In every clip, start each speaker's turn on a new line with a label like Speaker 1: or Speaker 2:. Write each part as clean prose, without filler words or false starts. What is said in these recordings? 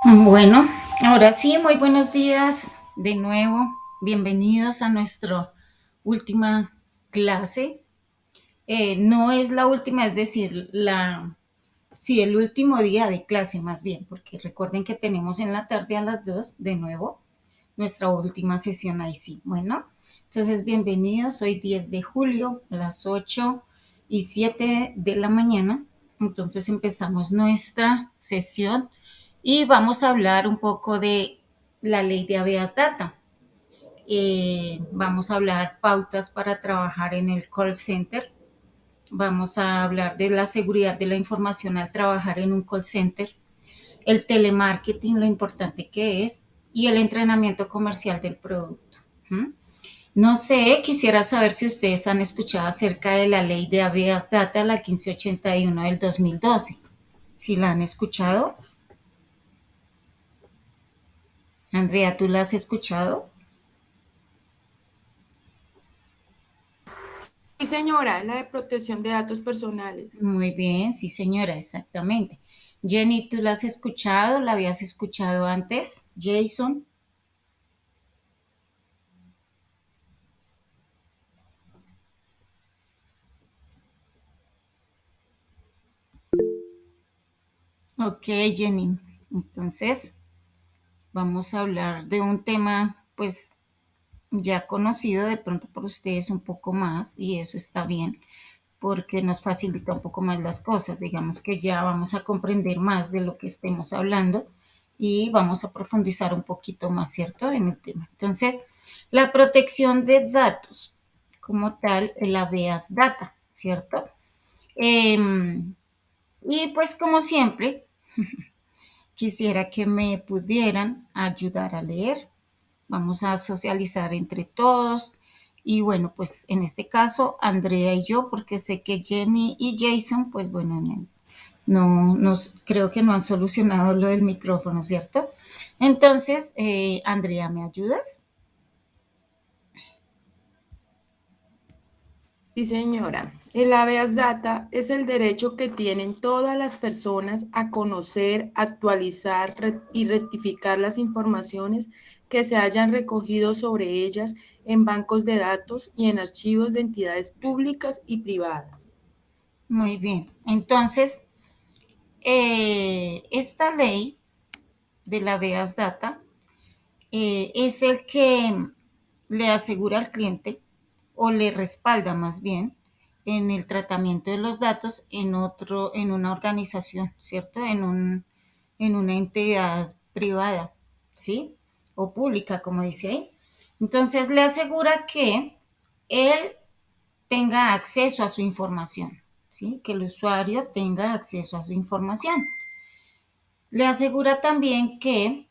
Speaker 1: Bueno, ahora sí, muy buenos días de nuevo. Bienvenidos a nuestra última clase. No es la última, es decir, sí, el último día de clase más bien, porque recuerden que tenemos en la tarde a las 2 de nuevo nuestra última sesión ahí sí. Bueno, entonces bienvenidos. Hoy 10 de julio a las 8:07 de la mañana. Entonces empezamos nuestra sesión y vamos a hablar un poco de la ley de habeas data. Vamos a hablar pautas para trabajar en el call center. Vamos a hablar de la seguridad de la información al trabajar en un call center, el telemarketing, lo importante que es, y el entrenamiento comercial del producto. ¿Mm? No sé, quisiera saber si ustedes han escuchado acerca de la ley de habeas data, la 1581 del 2012. Si la han escuchado. Andrea, ¿tú la has escuchado?
Speaker 2: Sí, señora, la de protección de datos personales.
Speaker 1: Muy bien, sí, señora, exactamente. Jenny, ¿tú la has escuchado? ¿La habías escuchado antes? Jason. Ok, Jenny. Entonces, vamos a hablar de un tema, pues, ya conocido de pronto por ustedes un poco más, y eso está bien, porque nos facilita un poco más las cosas. Digamos que ya vamos a comprender más de lo que estemos hablando y vamos a profundizar un poquito más, ¿cierto?, en el tema. Entonces, la protección de datos, como tal, el habeas data, ¿cierto? Y pues como siempre, quisiera que me pudieran ayudar a leer. Vamos a socializar entre todos. Y bueno, pues en este caso, Andrea y yo, porque sé que Jenny y Jason, pues bueno, creo que no han solucionado lo del micrófono, ¿cierto? Entonces, Andrea, ¿me ayudas?
Speaker 2: Sí, señora. El habeas data es el derecho que tienen todas las personas a conocer, actualizar y rectificar las informaciones que se hayan recogido sobre ellas en bancos de datos y en archivos de entidades públicas y privadas.
Speaker 1: Muy bien. Entonces, esta ley de la habeas data es el que le asegura al cliente o le respalda más bien en el tratamiento de los datos en una organización, ¿cierto? En una entidad privada, ¿sí? O pública, como dice ahí. Entonces le asegura que él tenga acceso a su información, ¿sí? Que el usuario tenga acceso a su información. Le asegura también que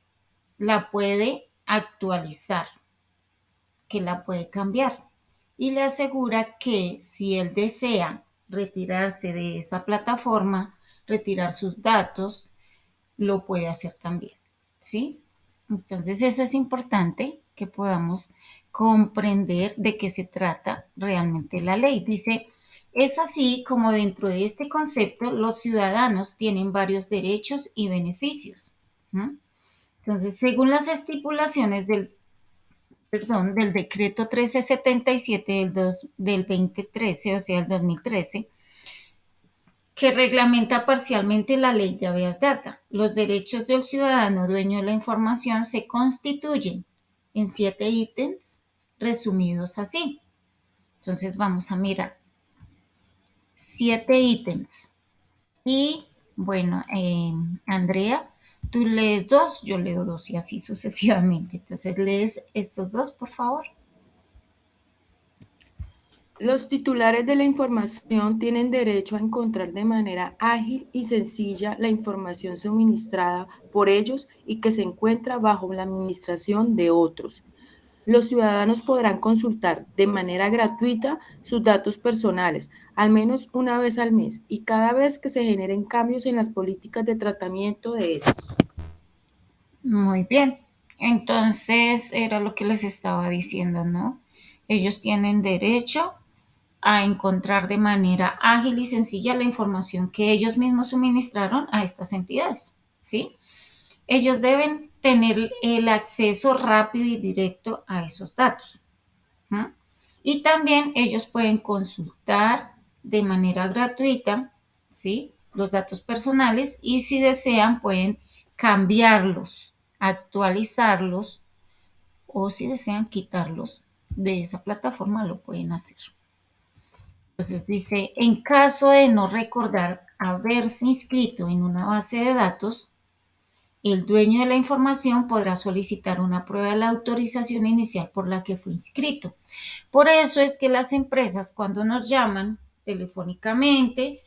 Speaker 1: la puede actualizar, que la puede cambiar, y le asegura que si él desea retirarse de esa plataforma, retirar sus datos, lo puede hacer también, ¿sí? Entonces eso es importante que podamos comprender de qué se trata realmente la ley. Dice, es así como dentro de este concepto los ciudadanos tienen varios derechos y beneficios. ¿No? Entonces, según las estipulaciones del decreto 1377 del 2013, o sea, el 2013, que reglamenta parcialmente la ley de habeas data. Los derechos del ciudadano dueño de la información se constituyen en 7 ítems resumidos así. Entonces vamos a mirar 7 ítems. Y bueno, Andrea, tú lees dos, yo leo dos y así sucesivamente. Entonces lees estos dos, por favor.
Speaker 2: Los titulares de la información tienen derecho a encontrar de manera ágil y sencilla la información suministrada por ellos y que se encuentra bajo la administración de otros. Los ciudadanos podrán consultar de manera gratuita sus datos personales, al menos una vez al mes, y cada vez que se generen cambios en las políticas de tratamiento de estos.
Speaker 1: Muy bien. Entonces era lo que les estaba diciendo, ¿no? Ellos tienen derecho a encontrar de manera ágil y sencilla la información que ellos mismos suministraron a estas entidades, ¿sí? Ellos deben tener el acceso rápido y directo a esos datos. ¿Mm? Y también ellos pueden consultar de manera gratuita, ¿sí? Los datos personales y si desean pueden cambiarlos, actualizarlos o si desean quitarlos de esa plataforma lo pueden hacer. Entonces dice, en caso de no recordar haberse inscrito en una base de datos, el dueño de la información podrá solicitar una prueba de la autorización inicial por la que fue inscrito. Por eso es que las empresas cuando nos llaman telefónicamente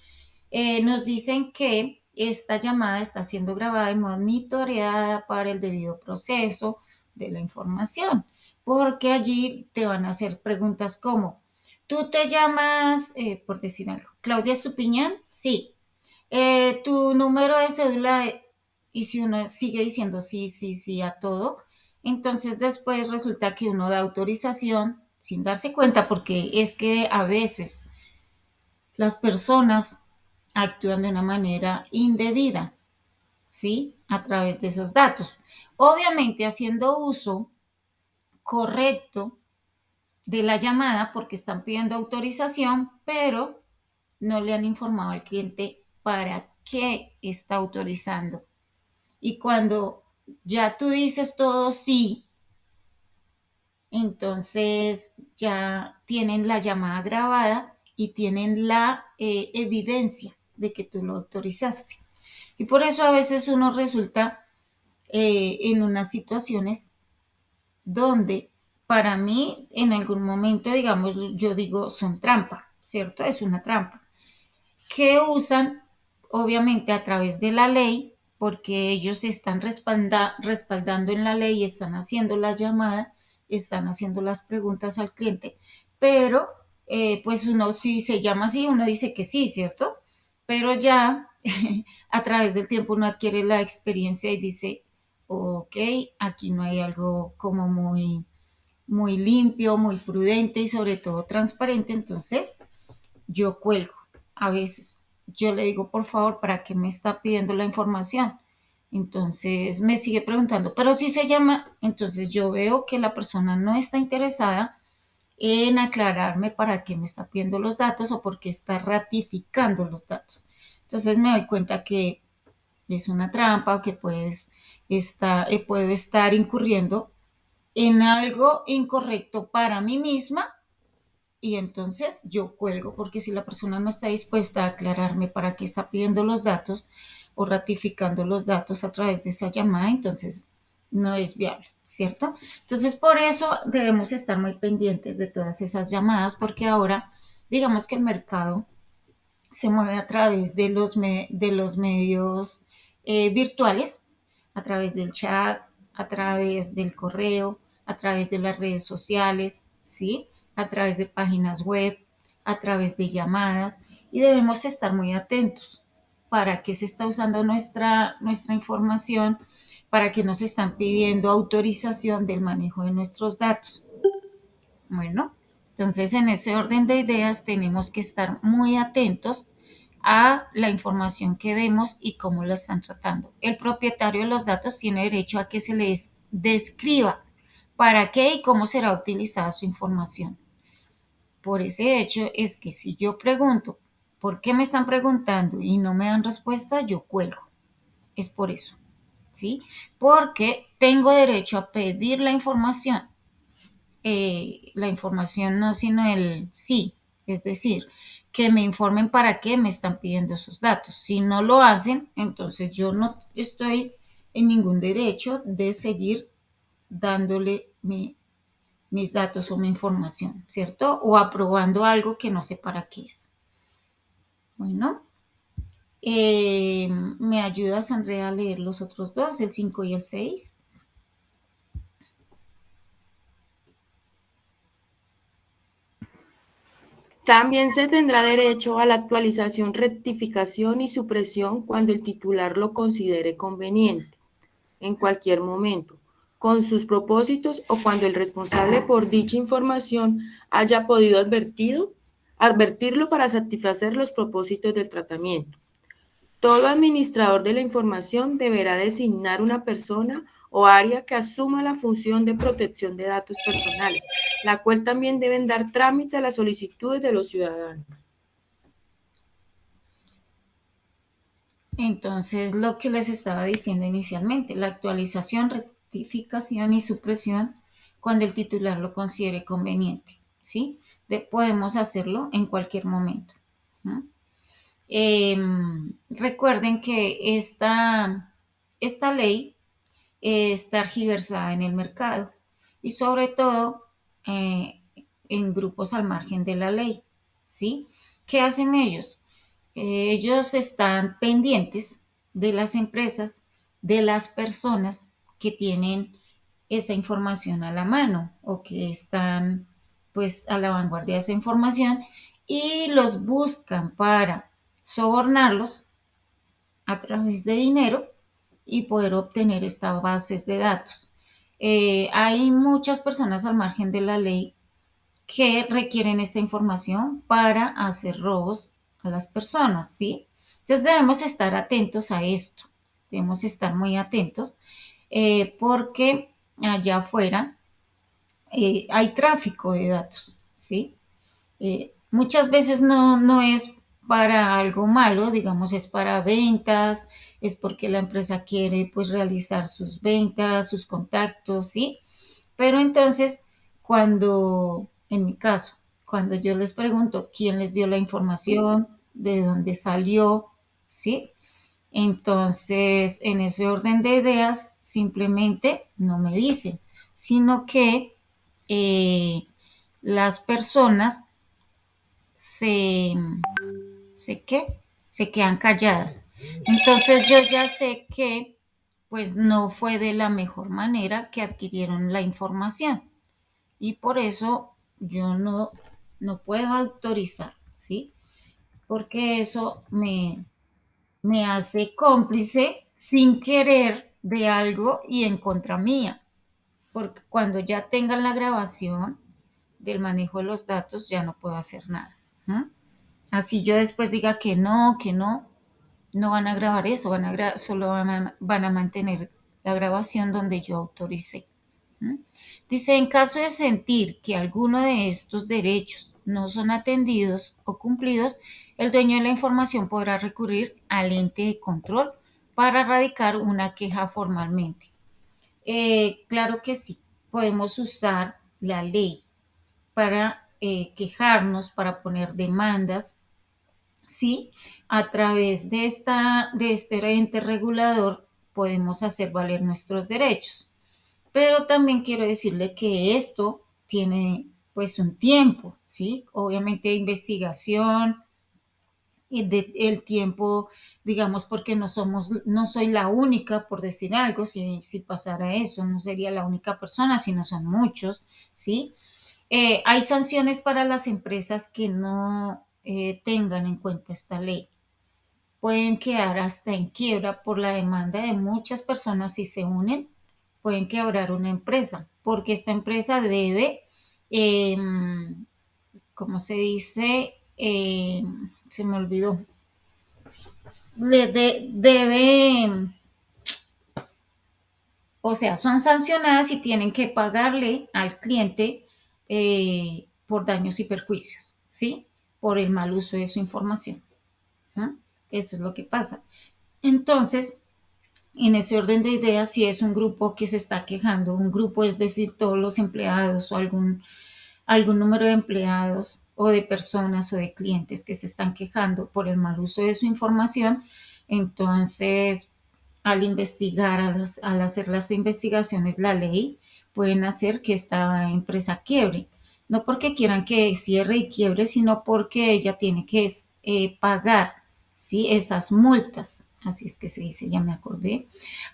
Speaker 1: nos dicen que esta llamada está siendo grabada y monitoreada para el debido proceso de la información, porque allí te van a hacer preguntas como, ¿tú te llamas, por decir algo, Claudia Estupiñán? Sí. Tu número de cédula, y si uno sigue diciendo sí, sí, sí a todo, entonces después resulta que uno da autorización sin darse cuenta, porque es que a veces las personas actúan de una manera indebida, ¿sí? A través de esos datos. Obviamente haciendo uso correcto de la llamada porque están pidiendo autorización, pero no le han informado al cliente para qué está autorizando. Y cuando ya tú dices todo sí, entonces ya tienen la llamada grabada y tienen la evidencia de que tú lo autorizaste. Y por eso a veces uno resulta en unas situaciones donde para mí en algún momento, digamos, yo digo, son trampa, ¿cierto? Es una trampa que usan obviamente a través de la ley, porque ellos están respaldando en la ley, están haciendo la llamada, están haciendo las preguntas al cliente, pero pues uno si se llama así, uno dice que sí, ¿cierto? Pero ya a través del tiempo uno adquiere la experiencia y dice, ok, aquí no hay algo como muy limpio, muy prudente y sobre todo transparente, entonces yo cuelgo a veces. Yo le digo, por favor, ¿para qué me está pidiendo la información? Entonces me sigue preguntando, pero si se llama, entonces yo veo que la persona no está interesada en aclararme para qué me está pidiendo los datos o por qué está ratificando los datos. Entonces me doy cuenta que es una trampa o que puedo estar incurriendo en algo incorrecto para mí misma y entonces yo cuelgo, porque si la persona no está dispuesta a aclararme para qué está pidiendo los datos o ratificando los datos a través de esa llamada, entonces no es viable, ¿cierto? Entonces por eso debemos estar muy pendientes de todas esas llamadas, porque ahora digamos que el mercado se mueve a través de los medios virtuales, a través del chat, a través del correo, a través de las redes sociales, ¿sí? A través de páginas web, a través de llamadas y debemos estar muy atentos para qué se está usando nuestra información, para qué nos están pidiendo autorización del manejo de nuestros datos. Bueno, entonces en ese orden de ideas tenemos que estar muy atentos a la información que demos y cómo la están tratando. El propietario de los datos tiene derecho a que se les describa para qué y cómo será utilizada su información. Por ese hecho es que si yo pregunto por qué me están preguntando y no me dan respuesta, yo cuelgo. Es por eso, ¿sí? Porque tengo derecho a pedir la información no, sino el sí, es decir, que me informen para qué me están pidiendo esos datos. Si no lo hacen, entonces yo no estoy en ningún derecho de seguir dándole mis datos o mi información, ¿cierto? O aprobando algo que no sé para qué es. Bueno, ¿me ayudas, Andrea, a leer los otros dos, el 5 y el 6?
Speaker 2: También se tendrá derecho a la actualización, rectificación y supresión cuando el titular lo considere conveniente, en cualquier momento, con sus propósitos o cuando el responsable por dicha información haya podido advertirlo para satisfacer los propósitos del tratamiento. Todo administrador de la información deberá designar una persona o área que asuma la función de protección de datos personales, la cual también deben dar trámite a las solicitudes de los ciudadanos.
Speaker 1: Entonces, lo que les estaba diciendo inicialmente, la actualización, rectificación y supresión cuando el titular lo considere conveniente, ¿sí? Podemos hacerlo en cualquier momento, ¿no? Recuerden que esta ley está tergiversada en el mercado y sobre todo eh, en grupos al margen de la ley, ¿sí? ¿Qué hacen ellos? Ellos están pendientes de las empresas, de las personas que tienen esa información a la mano o que están pues a la vanguardia de esa información y los buscan para sobornarlos a través de dinero y poder obtener estas bases de datos. Hay muchas personas al margen de la ley que requieren esta información para hacer robos a las personas, ¿sí? Entonces debemos estar atentos a esto, debemos estar muy atentos porque allá afuera hay tráfico de datos, ¿sí? Muchas veces no es para algo malo, digamos, es para ventas, es porque la empresa quiere pues realizar sus ventas, sus contactos, ¿sí? Pero entonces, en mi caso, cuando yo les pregunto quién les dio la información, de dónde salió, ¿sí? Entonces, en ese orden de ideas, simplemente no me dicen, sino que eh, las personas se, ¿qué? Se quedan calladas. Entonces yo ya sé que pues no fue de la mejor manera que adquirieron la información y por eso yo no puedo autorizar, ¿sí? Porque eso me hace cómplice sin querer de algo y en contra mía, porque cuando ya tengan la grabación del manejo de los datos ya no puedo hacer nada. ¿No? Así yo después diga que no van a grabar eso, solo van a mantener la grabación donde yo autoricé. ¿Mm? Dice, en caso de sentir que alguno de estos derechos no son atendidos o cumplidos, el dueño de la información podrá recurrir al ente de control para radicar una queja formalmente. Claro que sí, podemos usar la ley para quejarnos, para poner demandas, sí, a través de este ente regulador podemos hacer valer nuestros derechos. Pero también quiero decirle que esto tiene pues un tiempo, ¿sí? Obviamente investigación, el tiempo, digamos, porque no soy la única, por decir algo, si pasara eso, no sería la única persona, sino son muchos, ¿sí? Hay sanciones para las empresas que no tengan en cuenta esta ley. Pueden quedar hasta en quiebra por la demanda de muchas personas si se unen, pueden quebrar una empresa, porque esta empresa debe, eh, ¿cómo se dice? Se me olvidó. Debe, o sea, son sancionadas y tienen que pagarle al cliente por daños y perjuicios, ¿sí? Por el mal uso de su información. ¿No? Eso es lo que pasa. Entonces, en ese orden de ideas, si es un grupo que se está quejando, un grupo es decir, todos los empleados o algún número de empleados o de personas o de clientes que se están quejando por el mal uso de su información, entonces al investigar, al hacer las investigaciones, la ley pueden hacer que esta empresa quiebre. No porque quieran que cierre y quiebre, sino porque ella tiene que pagar, ¿sí? Esas multas, así es que se dice, ya me acordé,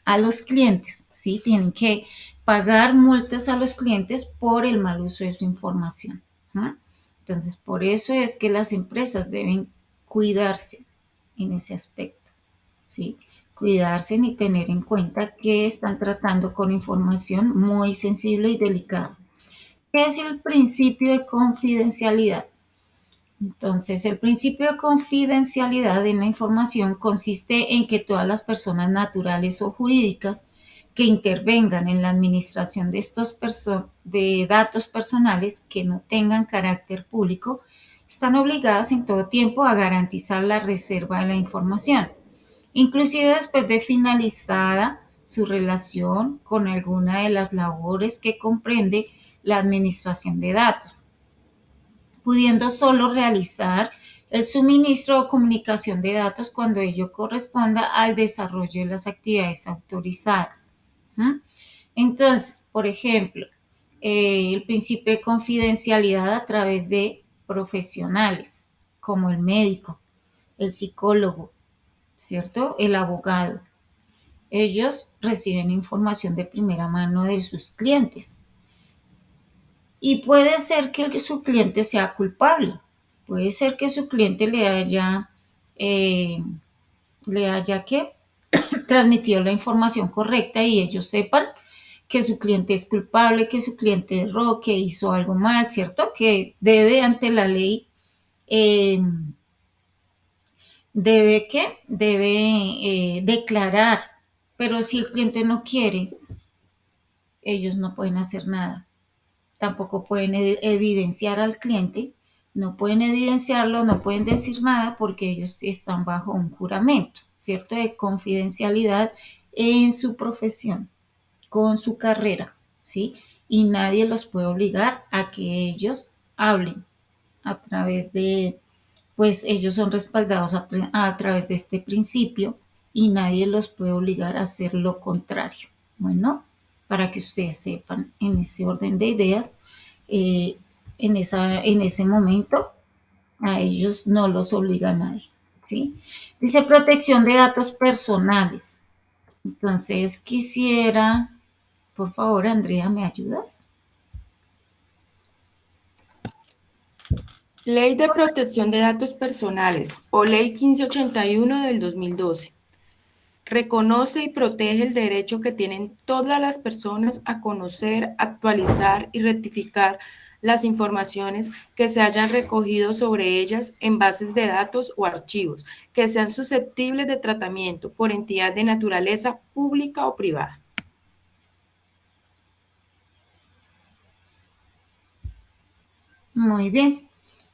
Speaker 1: a los clientes, ¿sí? Tienen que pagar multas a los clientes por el mal uso de su información. ¿No? Entonces, por eso es que las empresas deben cuidarse en ese aspecto, ¿sí? Cuidarse y tener en cuenta que están tratando con información muy sensible y delicada. ¿Qué es el principio de confidencialidad? Entonces, el principio de confidencialidad en la información consiste en que todas las personas naturales o jurídicas que intervengan en la administración de estos de datos personales que no tengan carácter público están obligadas en todo tiempo a garantizar la reserva de la información, inclusive después de finalizada su relación con alguna de las labores que comprende la administración de datos, pudiendo solo realizar el suministro o comunicación de datos cuando ello corresponda al desarrollo de las actividades autorizadas. ¿Mm? Entonces, por ejemplo, el principio de confidencialidad a través de profesionales, como el médico, el psicólogo, ¿cierto? El abogado. Ellos reciben información de primera mano de sus clientes. Y puede ser que su cliente sea culpable. Puede ser que su cliente eh, le haya que transmitido la información correcta y ellos sepan que su cliente es culpable, que su cliente erró, que hizo algo mal, ¿cierto? Que debe ante la ley, eh, debe declarar, pero si el cliente no quiere, ellos no pueden hacer nada. Tampoco pueden evidenciar al cliente, no pueden evidenciarlo, no pueden decir nada porque ellos están bajo un juramento, ¿cierto? De confidencialidad en su profesión, con su carrera, ¿sí? Y nadie los puede obligar a que ellos hablen a través de, pues ellos son respaldados a través de este principio y nadie los puede obligar a hacer lo contrario. Bueno, para que ustedes sepan en ese orden de ideas, eh, en ese momento a ellos no los obliga nadie, ¿sí? Dice protección de datos personales. Entonces quisiera, por favor, Andrea, ¿me ayudas?
Speaker 2: Ley de Protección de Datos Personales o Ley 1581 del 2012. Reconoce y protege el derecho que tienen todas las personas a conocer, actualizar y rectificar las informaciones que se hayan recogido sobre ellas en bases de datos o archivos que sean susceptibles de tratamiento por entidad de naturaleza pública o privada.
Speaker 1: Muy bien.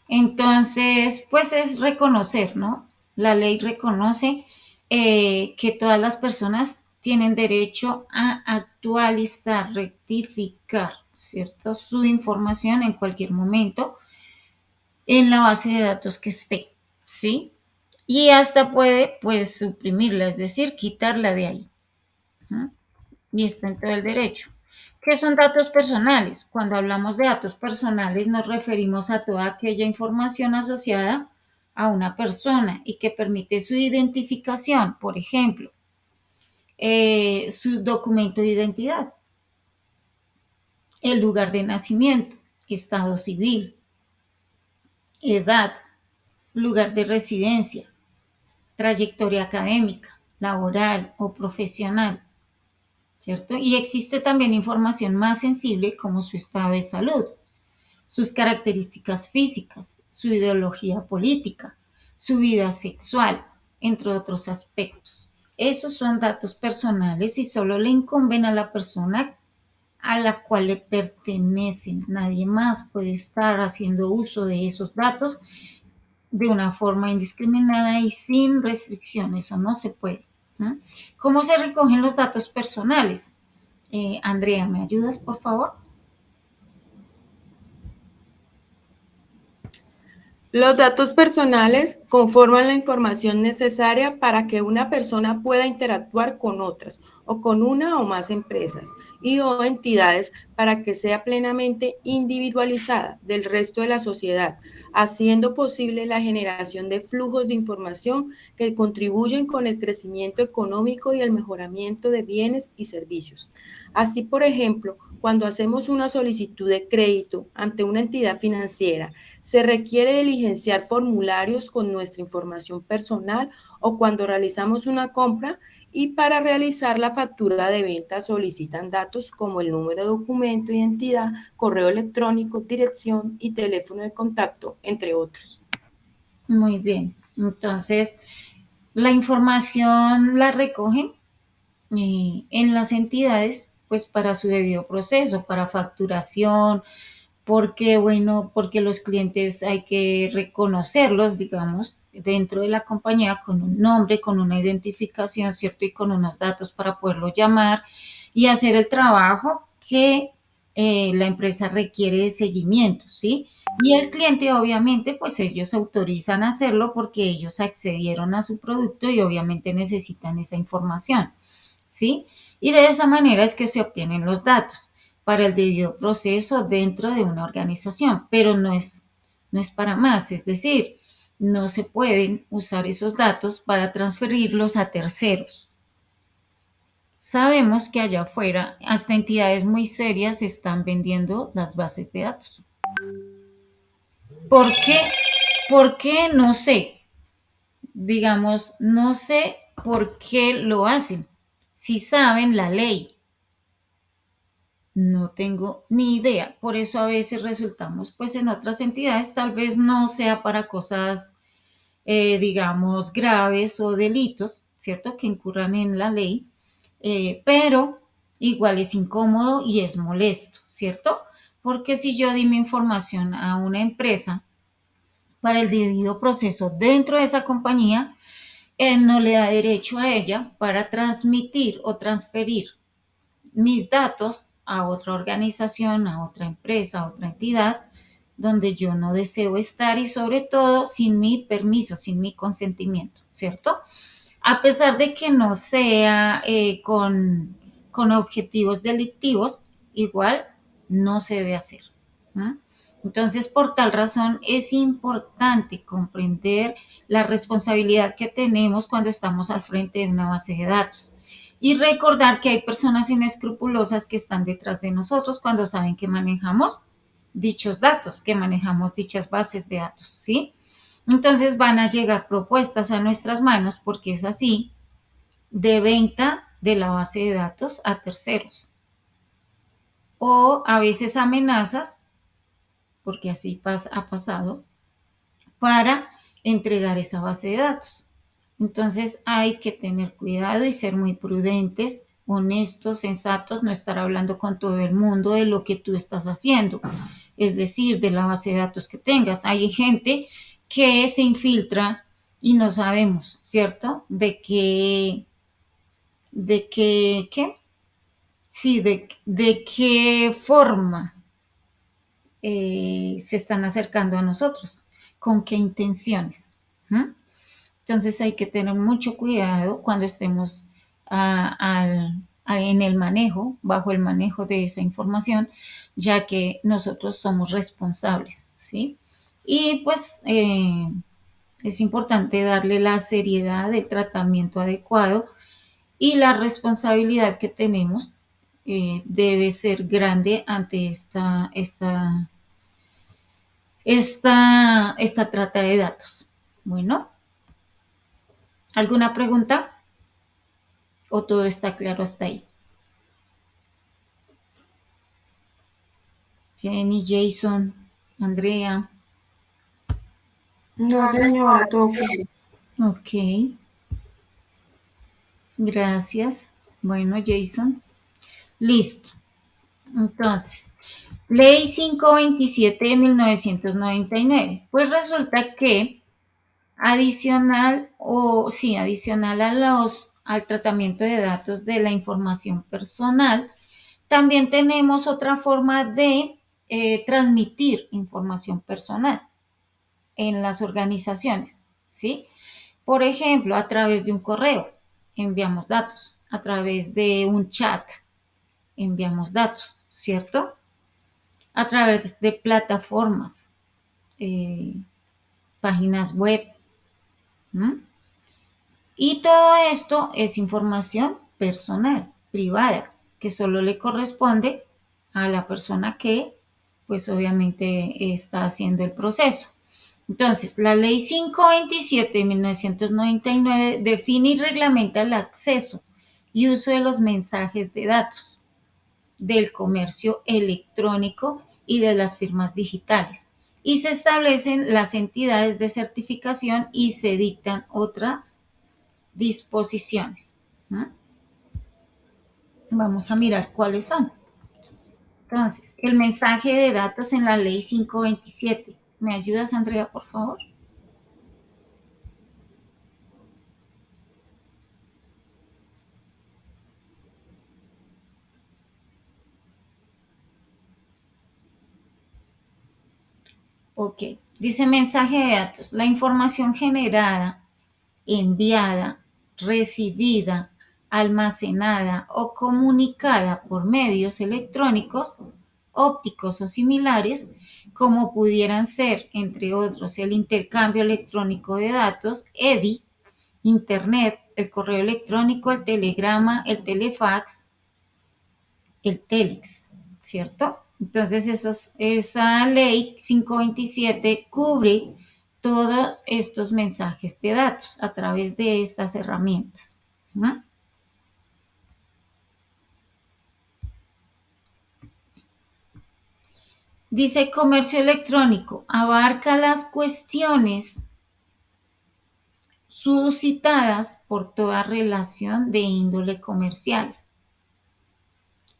Speaker 1: Entonces, pues es reconocer, ¿no? La ley reconoce que todas las personas tienen derecho a actualizar, rectificar, ¿cierto? Su información en cualquier momento en la base de datos que esté, ¿sí? Y hasta puede, pues, suprimirla, es decir, quitarla de ahí. ¿No? Y está en todo el derecho. ¿Qué son datos personales? Cuando hablamos de datos personales nos referimos a toda aquella información asociada a una persona y que permite su identificación, por ejemplo, su documento de identidad, el lugar de nacimiento, estado civil, edad, lugar de residencia, trayectoria académica, laboral o profesional, ¿cierto? Y existe también información más sensible como su estado de salud, sus características físicas, su ideología política, su vida sexual, entre otros aspectos. Esos son datos personales y solo le incumben a la persona a la cual le pertenecen. Nadie más puede estar haciendo uso de esos datos de una forma indiscriminada y sin restricciones. Eso no se puede. ¿No? ¿Cómo se recogen los datos personales? Andrea, ¿me ayudas, por favor?
Speaker 2: Los datos personales conforman la información necesaria para que una persona pueda interactuar con otras o con una o más empresas y o entidades para que sea plenamente individualizada del resto de la sociedad, haciendo posible la generación de flujos de información que contribuyen con el crecimiento económico y el mejoramiento de bienes y servicios. Así, por ejemplo, cuando hacemos una solicitud de crédito ante una entidad financiera, se requiere diligenciar formularios con nuestra información personal o cuando realizamos una compra y para realizar la factura de venta solicitan datos como el número de documento, identidad, correo electrónico, dirección y teléfono de contacto, entre otros.
Speaker 1: Muy bien. Entonces, la información la recogen en las entidades, pues para su debido proceso, para facturación, porque bueno, porque los clientes hay que reconocerlos, digamos, dentro de la compañía con un nombre, con una identificación, ¿cierto? Y con unos datos para poderlo llamar y hacer el trabajo que la empresa requiere de seguimiento, ¿sí? Y el cliente, obviamente, pues ellos autorizan a hacerlo porque ellos accedieron a su producto y obviamente necesitan esa información, ¿sí? Y de esa manera es que se obtienen los datos para el debido proceso dentro de una organización, pero no es para más, es decir, no se pueden usar esos datos para transferirlos a terceros. Sabemos que allá afuera hasta entidades muy serias están vendiendo las bases de datos. ¿Por qué? ¿Por qué? No sé. Digamos, no sé por qué lo hacen. Si saben la ley, no tengo ni idea. Por eso a veces resultamos, pues en otras entidades tal vez no sea para cosas, digamos, graves o delitos, ¿cierto? Que incurran en la ley, pero igual es incómodo y es molesto, ¿cierto? Porque si yo di mi información a una empresa para el debido proceso dentro de esa compañía, él no le da derecho a ella para transmitir o transferir mis datos a otra organización, a otra empresa, a otra entidad donde yo no deseo estar y sobre todo sin mi permiso, sin mi consentimiento, ¿cierto? A pesar de que no sea con objetivos delictivos, igual no se debe hacer. ¿No? Entonces, por tal razón, es importante comprender la responsabilidad que tenemos cuando estamos al frente de una base de datos y recordar que hay personas inescrupulosas que están detrás de nosotros cuando saben que manejamos dichos datos, que manejamos dichas bases de datos, ¿sí? Entonces van a llegar propuestas a nuestras manos, porque es así, de venta de la base de datos a terceros. O a veces amenazas, porque así ha pasado, para entregar esa base de datos. Entonces hay que tener cuidado y ser muy prudentes, honestos, sensatos, no estar hablando con todo el mundo de lo que tú estás haciendo, es decir, de la base de datos que tengas. Hay gente que se infiltra y no sabemos, ¿cierto? ¿Qué? Sí, de qué forma se están acercando a nosotros, con qué intenciones. ¿Mm? Entonces hay que tener mucho cuidado cuando estemos en el manejo, bajo el manejo de esa información, ya que nosotros somos responsables, ¿sí? Y pues es importante darle la seriedad, el tratamiento adecuado y la responsabilidad que tenemos debe ser grande ante esta trata de datos. Bueno, ¿alguna pregunta? ¿O todo está claro hasta ahí? Jenny, Jason, Andrea.
Speaker 2: No, señora, todo claro.
Speaker 1: Ok, gracias. Bueno, Jason. Listo. Entonces, Ley 527 de 1999. Pues resulta que adicional al tratamiento de datos de la información personal, también tenemos otra forma de transmitir información personal en las organizaciones, ¿sí? Por ejemplo, a través de un correo enviamos datos, a través de un chat enviamos datos, ¿cierto? A través de plataformas, eh, páginas web. ¿Mm? Y todo esto es información personal, privada, que solo le corresponde a la persona que, pues obviamente, está haciendo el proceso. Entonces, la Ley 527 de 1999 define y reglamenta el acceso y uso de los mensajes de datos, del comercio electrónico y de las firmas digitales. y se establecen las entidades de certificación y se dictan otras disposiciones. ¿No? Vamos a mirar cuáles son. Entonces, el mensaje de datos en la ley 527. ¿Me ayudas, Andrea, por favor? Ok. Dice mensaje de datos. La información generada, enviada, recibida, almacenada o comunicada por medios electrónicos, ópticos o similares, como pudieran ser, entre otros, el intercambio electrónico de datos, EDI, Internet, el correo electrónico, el telegrama, el telefax, el telex, ¿cierto? Entonces esa ley 527 cubre todos estos mensajes de datos a través de estas herramientas. ¿No? Dice comercio electrónico, abarca las cuestiones suscitadas por toda relación de índole comercial,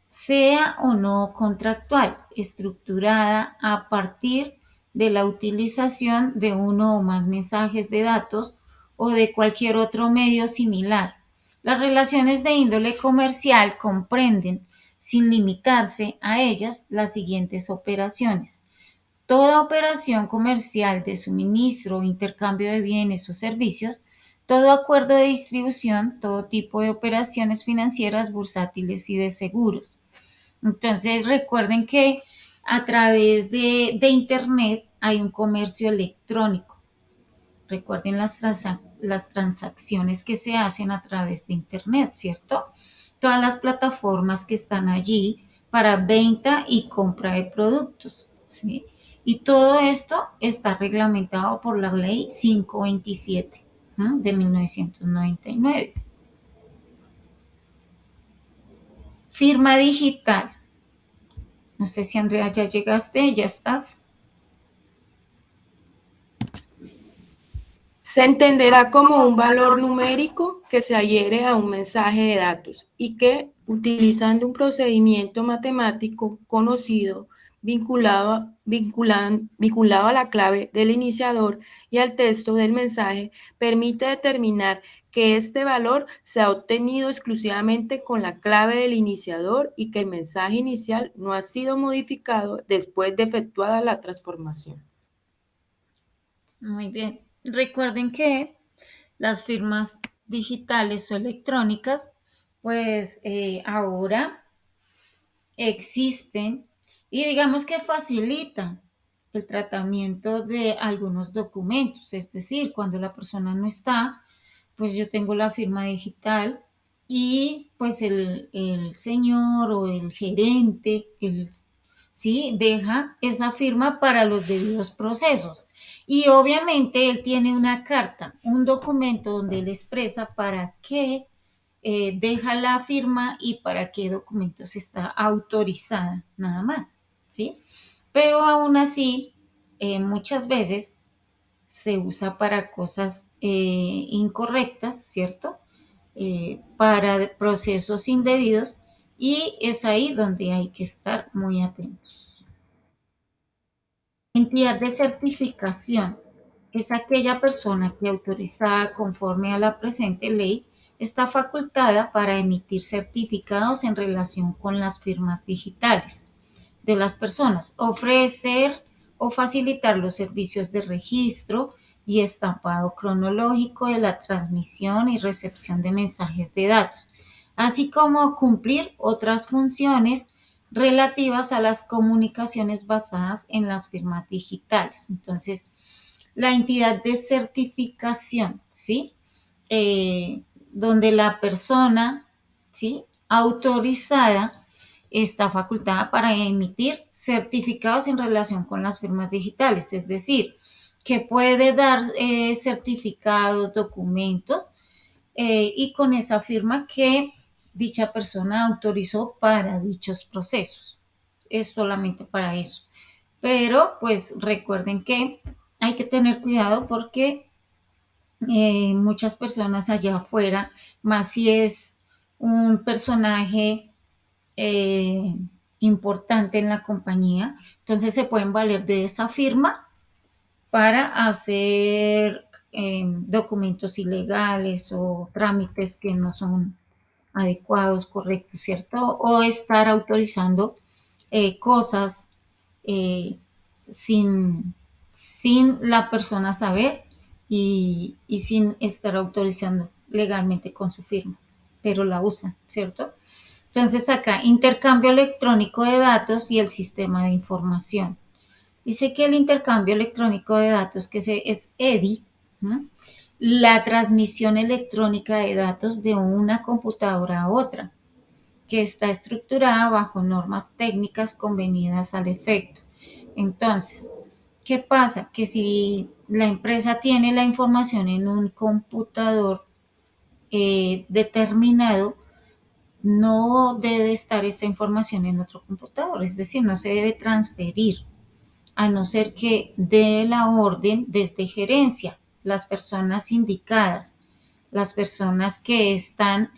Speaker 1: sea o no contractual, estructurada a partir de la utilización de uno o más mensajes de datos o de cualquier otro medio similar. Las relaciones de índole comercial comprenden, sin limitarse a ellas, las siguientes operaciones. Toda operación comercial de suministro o intercambio de bienes o servicios, todo acuerdo de distribución, todo tipo de operaciones financieras, bursátiles y de seguros. Entonces recuerden que a través de Internet hay un comercio electrónico. Recuerden las transacciones que se hacen a través de Internet, ¿cierto? Todas las plataformas que están allí para venta y compra de productos, ¿sí? Y todo esto está reglamentado por la ley 527 de 1999. Firma digital. No sé si Andrea ya llegaste, ya estás.
Speaker 2: Se entenderá como un valor numérico que se adhiere a un mensaje de datos y que, utilizando un procedimiento matemático conocido vinculado a la clave del iniciador y al texto del mensaje, permite determinar que este valor se ha obtenido exclusivamente con la clave del iniciador y que el mensaje inicial no ha sido modificado después de efectuada la transformación.
Speaker 1: Muy bien. Recuerden que las firmas digitales o electrónicas, pues ahora existen y digamos que facilitan el tratamiento de algunos documentos. Es decir, cuando la persona no está, pues yo tengo la firma digital y pues el señor o el gerente, sí, deja esa firma para los debidos procesos. Y obviamente él tiene una carta, un documento donde él expresa para qué deja la firma y para qué documentos está autorizada, nada más, ¿sí? Pero aún así, muchas veces se usa para cosas incorrectas, ¿cierto? Para procesos indebidos y es ahí donde hay que estar muy atentos. Entidad de certificación es aquella persona que autorizada conforme a la presente ley está facultada para emitir certificados en relación con las firmas digitales de las personas, ofrecer o facilitar los servicios de registro y estampado cronológico de la transmisión y recepción de mensajes de datos, así como cumplir otras funciones relativas a las comunicaciones basadas en las firmas digitales. Entonces, la entidad de certificación, ¿sí? Donde la persona, ¿sí? Autorizada está facultada para emitir certificados en relación con las firmas digitales, es decir, que puede dar certificados, documentos y con esa firma que dicha persona autorizó para dichos procesos. Es solamente para eso. Pero pues recuerden que hay que tener cuidado porque muchas personas allá afuera, más si es un personaje eh, importante en la compañía, entonces se pueden valer de esa firma para hacer documentos ilegales o trámites que no son adecuados, correctos, ¿cierto? O estar autorizando cosas eh, sin, sin la persona saber y sin estar autorizando legalmente con su firma, pero la usan, ¿cierto? Entonces acá, intercambio electrónico de datos y el sistema de información. Dice que el intercambio electrónico de datos, es EDI, ¿no? La transmisión electrónica de datos de una computadora a otra, que está estructurada bajo normas técnicas convenidas al efecto. Entonces, ¿qué pasa? Que si la empresa tiene la información en un computador determinado, no debe estar esa información en otro computador, es decir, no se debe transferir a no ser que dé la orden desde gerencia, las personas indicadas, las personas que están,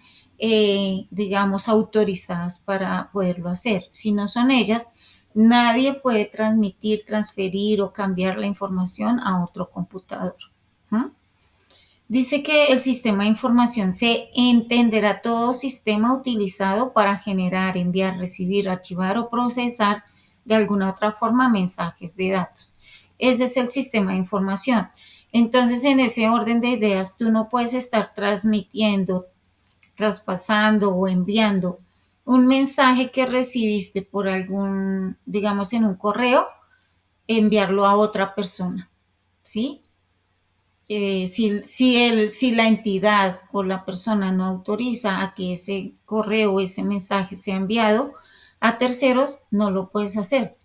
Speaker 1: digamos, autorizadas para poderlo hacer. Si no son ellas, nadie puede transmitir, transferir o cambiar la información a otro computador. ¿Mm? Dice que el sistema de información se entenderá todo sistema utilizado para generar, enviar, recibir, archivar o procesar de alguna otra forma mensajes de datos. Ese es el sistema de información. Entonces, en ese orden de ideas, tú no puedes estar transmitiendo, traspasando o enviando un mensaje que recibiste por algún, digamos, en un correo, enviarlo a otra persona, ¿sí? Si la entidad o la persona no autoriza a que ese correo o ese mensaje sea enviado a terceros, no lo puedes hacer,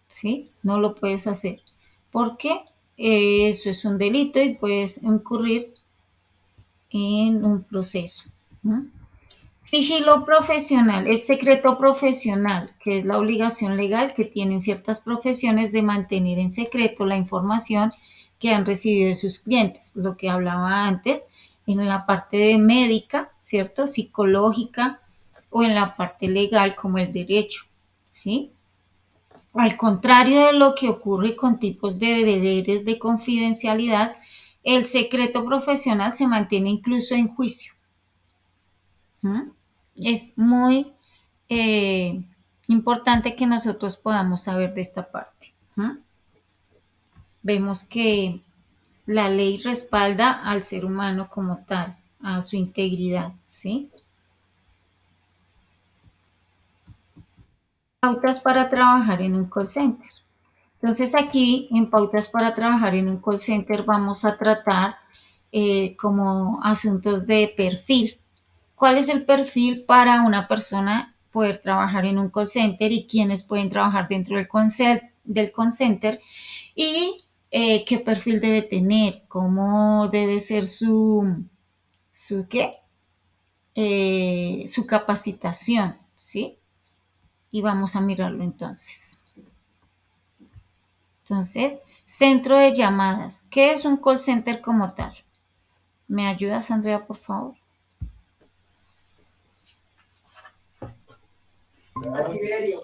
Speaker 1: ¿sí? No lo puedes hacer porque eso es un delito y puedes incurrir en un proceso, ¿no? Sigilo profesional, es secreto profesional, que es la obligación legal que tienen ciertas profesiones de mantener en secreto la información que han recibido de sus clientes, lo que hablaba antes en la parte de médica, ¿cierto? Psicológica o en la parte legal como el derecho, ¿sí? Al contrario de lo que ocurre con tipos de deberes de confidencialidad, el secreto profesional se mantiene incluso en juicio. ¿Mm? Es muy eh, importante que nosotros podamos saber de esta parte. ¿Mm? Vemos que la ley respalda al ser humano como tal, a su integridad, ¿sí? Pautas para trabajar en un call center. Entonces aquí en pautas para trabajar en un call center vamos a tratar como asuntos de perfil. ¿Cuál es el perfil para una persona poder trabajar en un call center y quiénes pueden trabajar dentro del call center? Y qué perfil debe tener, cómo debe ser su qué, su capacitación, ¿sí? Y vamos a mirarlo entonces. Entonces, centro de llamadas. ¿Qué es un call center como tal? ¿Me ayudas, Andrea, por favor?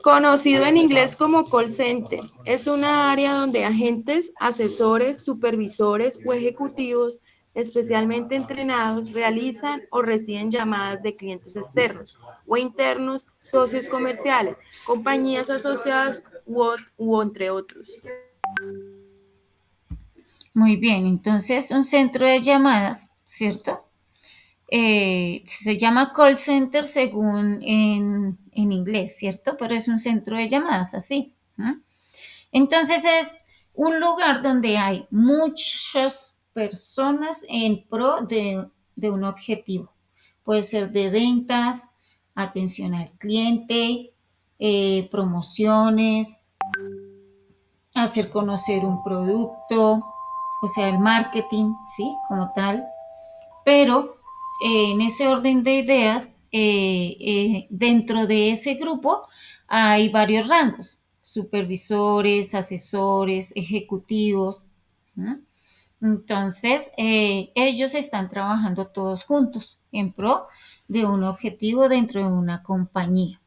Speaker 2: Conocido en inglés como call center, es una área donde agentes, asesores, supervisores o ejecutivos especialmente entrenados realizan o reciben llamadas de clientes externos o internos, socios comerciales, compañías asociadas u entre otros.
Speaker 1: Muy bien, entonces un centro de llamadas, ¿cierto? Se llama call center según en inglés, ¿cierto? Pero es un centro de llamadas así. ¿No? Entonces es un lugar donde hay muchas personas en pro de un objetivo. Puede ser de ventas, atención al cliente, promociones, hacer conocer un producto, o sea, el marketing, ¿sí? Como tal. Pero en ese orden de ideas, dentro de ese grupo hay varios rangos, supervisores, asesores, ejecutivos. ¿No? Entonces, ellos están trabajando todos juntos en pro de un objetivo dentro de una compañía.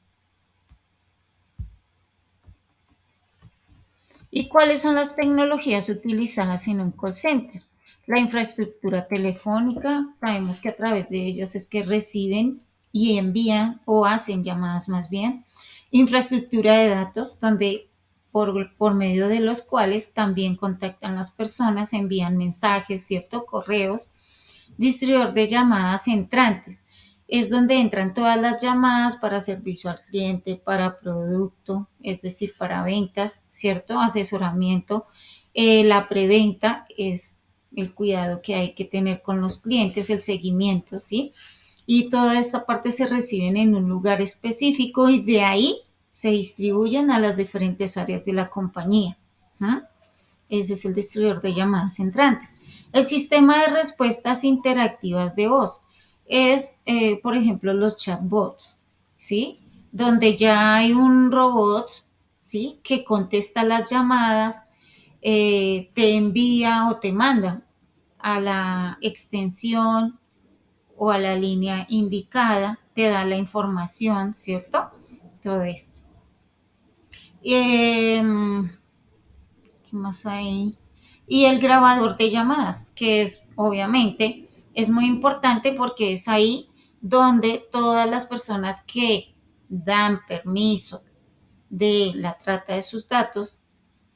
Speaker 1: ¿Y cuáles son las tecnologías utilizadas en un call center? La infraestructura telefónica, sabemos que a través de ellas es que reciben y envían o hacen llamadas más bien. Infraestructura de datos, donde por medio de los cuales también contactan las personas, envían mensajes, ¿cierto? Correos. Distribuidor de llamadas entrantes. Es donde entran todas las llamadas para servicio al cliente, para producto, es decir, para ventas, ¿cierto? Asesoramiento. La preventa es el cuidado que hay que tener con los clientes, el seguimiento, ¿sí? Y toda esta parte se reciben en un lugar específico y de ahí se distribuyen a las diferentes áreas de la compañía. ¿Mm? Ese es el distribuidor de llamadas entrantes. El sistema de respuestas interactivas de voz es, por ejemplo, los chatbots, ¿sí? Donde ya hay un robot, ¿sí? Que contesta las llamadas, te envía o te manda a la extensión o a la línea indicada, te da la información, ¿cierto? Todo esto. Eh, ¿Qué más hay? Y el grabador de llamadas, que es obviamente es muy importante porque es ahí donde todas las personas que dan permiso de la trata de sus datos,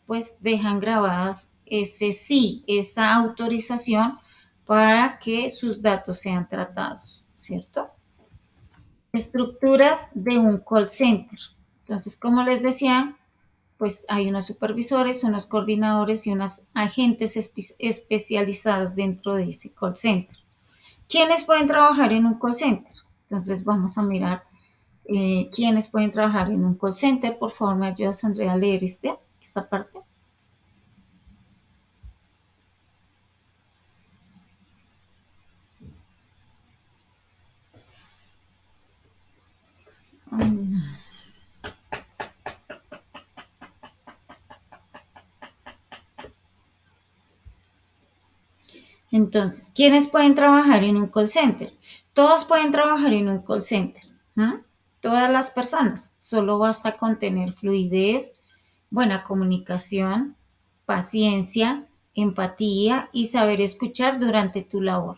Speaker 1: pues dejan grabadas ese sí, esa autorización para que sus datos sean tratados, ¿cierto? Estructuras de un call center. Entonces, como les decía, pues hay unos supervisores, unos coordinadores y unos agentes especializados dentro de ese call center. ¿Quiénes pueden trabajar en un call center? Entonces vamos a mirar quiénes pueden trabajar en un call center. Por favor, me ayudas, Andrea, a leer esta parte. Entonces, ¿quiénes pueden trabajar en un call center? Todos pueden trabajar en un call center. ¿No? Todas las personas. Solo basta con tener fluidez, buena comunicación, paciencia, empatía y saber escuchar durante tu labor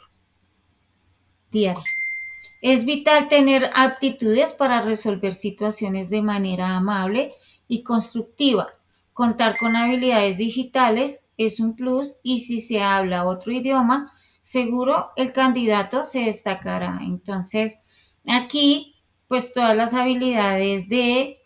Speaker 1: diaria. Es vital tener aptitudes para resolver situaciones de manera amable y constructiva. Contar con habilidades digitales es un plus y si se habla otro idioma, seguro el candidato se destacará. Entonces, aquí, pues todas las habilidades de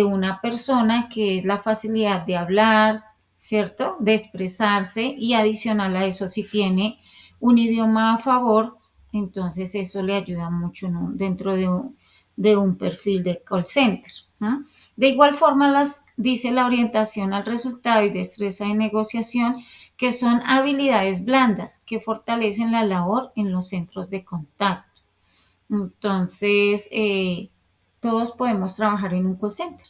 Speaker 1: una persona, que es la facilidad de hablar, ¿cierto? De expresarse y adicional a eso, si tiene un idioma a favor, entonces eso le ayuda mucho, ¿no? Dentro de un perfil de call center. ¿No? De igual forma, dice la orientación al resultado y destreza de negociación, que son habilidades blandas que fortalecen la labor en los centros de contacto. Entonces, todos podemos trabajar en un call center,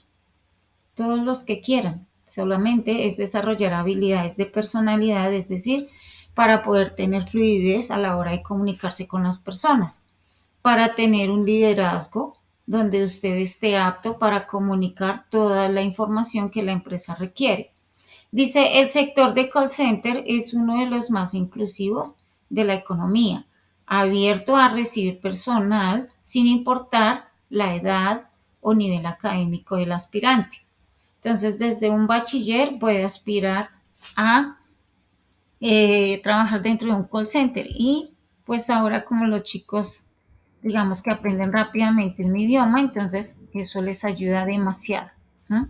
Speaker 1: todos los que quieran. Solamente es desarrollar habilidades de personalidad, es decir, para poder tener fluidez a la hora de comunicarse con las personas, para tener un liderazgo donde usted esté apto para comunicar toda la información que la empresa requiere. Dice, el sector de call center es uno de los más inclusivos de la economía, abierto a recibir personal sin importar la edad o nivel académico del aspirante. Entonces, desde un bachiller puede aspirar a trabajar dentro de un call center y pues ahora como los chicos digamos que aprenden rápidamente un idioma, entonces eso les ayuda demasiado. ¿No?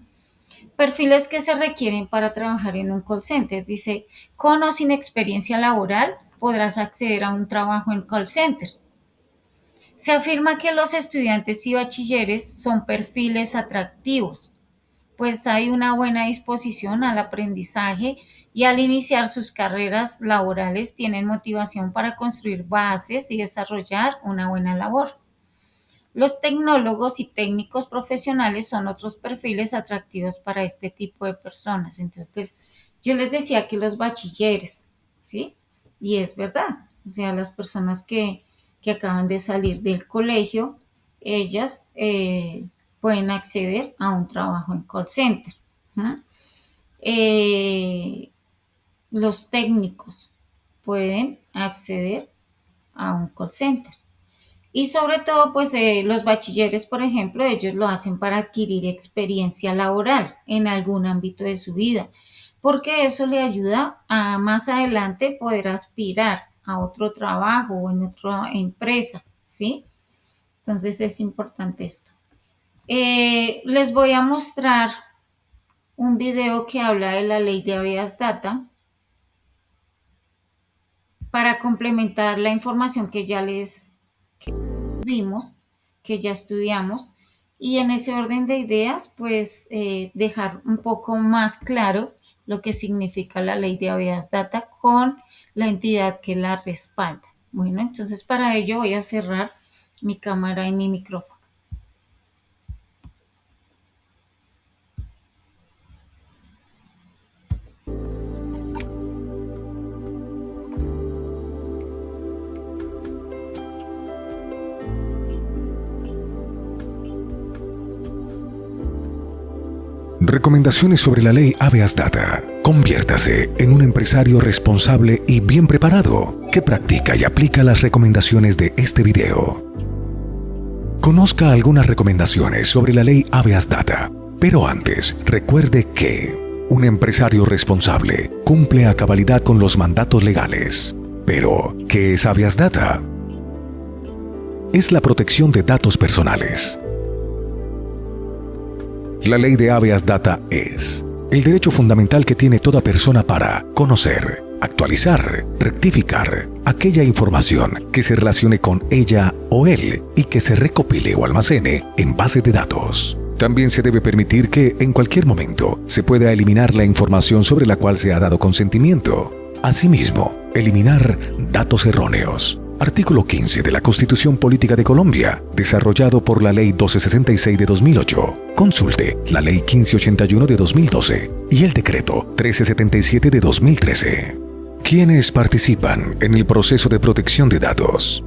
Speaker 1: Perfiles que se requieren para trabajar en un call center. Dice, con o sin experiencia laboral podrás acceder a un trabajo en call center. Se afirma que los estudiantes y bachilleres son perfiles atractivos, pues hay una buena disposición al aprendizaje y al iniciar sus carreras laborales tienen motivación para construir bases y desarrollar una buena labor. Los tecnólogos y técnicos profesionales son otros perfiles atractivos para este tipo de personas. Entonces, yo les decía que los bachilleres, ¿sí? Y es verdad, o sea, las personas que acaban de salir del colegio, ellas pueden acceder a un trabajo en call center. ¿No? Los técnicos pueden acceder a un call center. Y sobre todo, pues los bachilleres, por ejemplo, ellos lo hacen para adquirir experiencia laboral en algún ámbito de su vida, porque eso le ayuda a más adelante poder aspirar a otro trabajo o en otra empresa, ¿sí? Entonces es importante esto. Les voy a mostrar un video que habla de la ley de habeas data para complementar la información que ya les vimos, que ya estudiamos, y en ese orden de ideas, pues dejar un poco más claro lo que significa la ley de habeas data con la entidad que la respalda. Bueno, entonces para ello voy a cerrar mi cámara y mi micrófono.
Speaker 3: Recomendaciones sobre la ley habeas data. Conviértase en un empresario responsable y bien preparado que practica y aplica las recomendaciones de este video. Conozca algunas recomendaciones sobre la ley habeas data, pero antes recuerde que un empresario responsable cumple a cabalidad con los mandatos legales. Pero, ¿qué es habeas data? Es la protección de datos personales. La ley de habeas data es el derecho fundamental que tiene toda persona para conocer, actualizar, rectificar aquella información que se relacione con ella o él y que se recopile o almacene en base de datos. También se debe permitir que en cualquier momento se pueda eliminar la información sobre la cual se ha dado consentimiento. Asimismo, eliminar datos erróneos. Artículo 15 de la Constitución Política de Colombia, desarrollado por la Ley 1266 de 2008. Consulte la Ley 1581 de 2012 y el Decreto 1377 de 2013. ¿Quiénes participan en el proceso de protección de datos?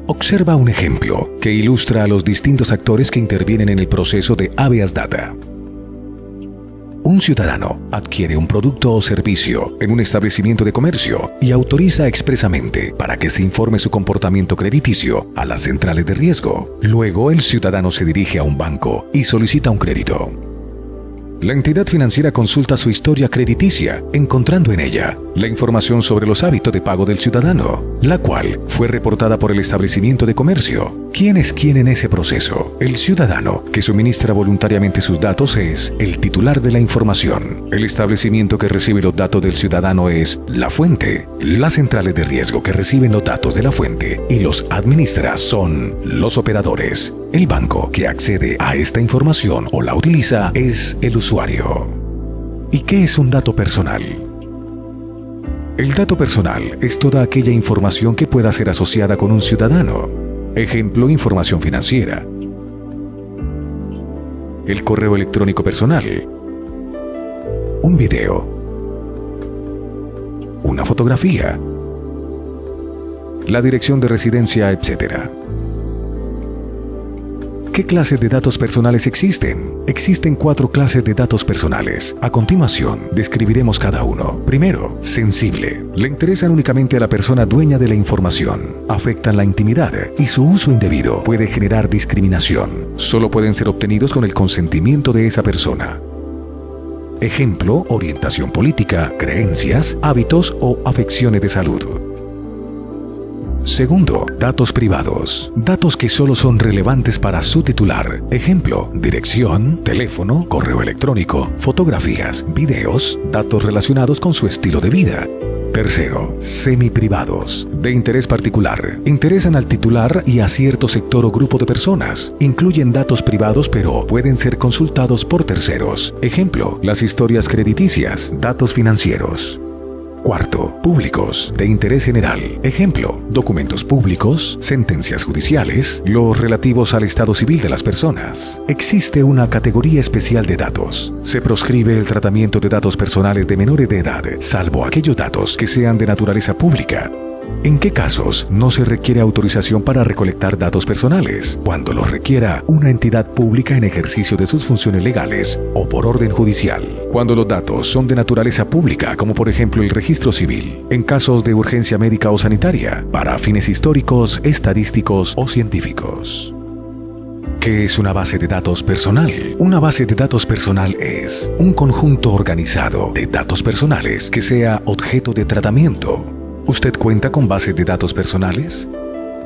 Speaker 3: Observa un ejemplo que ilustra a los distintos actores que intervienen en el proceso de habeas data. Un ciudadano adquiere un producto o servicio en un establecimiento de comercio y autoriza expresamente para que se informe su comportamiento crediticio a las centrales de riesgo. Luego, el ciudadano se dirige a un banco y solicita un crédito. La entidad financiera consulta su historia crediticia, encontrando en ella la información sobre los hábitos de pago del ciudadano, la cual fue reportada por el establecimiento de comercio. ¿Quién es quién en ese proceso? El ciudadano, que suministra voluntariamente sus datos, es el titular de la información. El establecimiento que recibe los datos del ciudadano es la fuente. Las centrales de riesgo que reciben los datos de la fuente y los administra son los operadores. El banco que accede a esta información o la utiliza es el usuario. ¿Y qué es un dato personal? El dato personal es toda aquella información que pueda ser asociada con un ciudadano. Ejemplo, información financiera. El correo electrónico personal. Un video. Una fotografía. La dirección de residencia, etc. ¿Qué clases de datos personales existen? Existen 4 clases de datos personales. A continuación, describiremos cada uno. Primero, sensible. Le interesan únicamente a la persona dueña de la información. Afectan la intimidad y su uso indebido puede generar discriminación. Solo pueden ser obtenidos con el consentimiento de esa persona. Ejemplo, orientación política, creencias, hábitos o afecciones de salud. Segundo, datos privados. Datos que solo son relevantes para su titular. Ejemplo, dirección, teléfono, correo electrónico, fotografías, videos, datos relacionados con su estilo de vida. Tercero, semiprivados. De interés particular. Interesan al titular y a cierto sector o grupo de personas. Incluyen datos privados pero pueden ser consultados por terceros. Ejemplo, las historias crediticias, datos financieros. Cuarto, públicos, de interés general. Ejemplo, documentos públicos, sentencias judiciales, los relativos al estado civil de las personas. Existe una categoría especial de datos. Se proscribe el tratamiento de datos personales de menores de edad, salvo aquellos datos que sean de naturaleza pública. ¿En qué casos no se requiere autorización para recolectar datos personales? Cuando los requiera una entidad pública en ejercicio de sus funciones legales o por orden judicial. Cuando los datos son de naturaleza pública, como por ejemplo el registro civil, en casos de urgencia médica o sanitaria, para fines históricos, estadísticos o científicos. ¿Qué es una base de datos personal? Una base de datos personal es un conjunto organizado de datos personales que sea objeto de tratamiento. ¿Usted cuenta con bases de datos personales?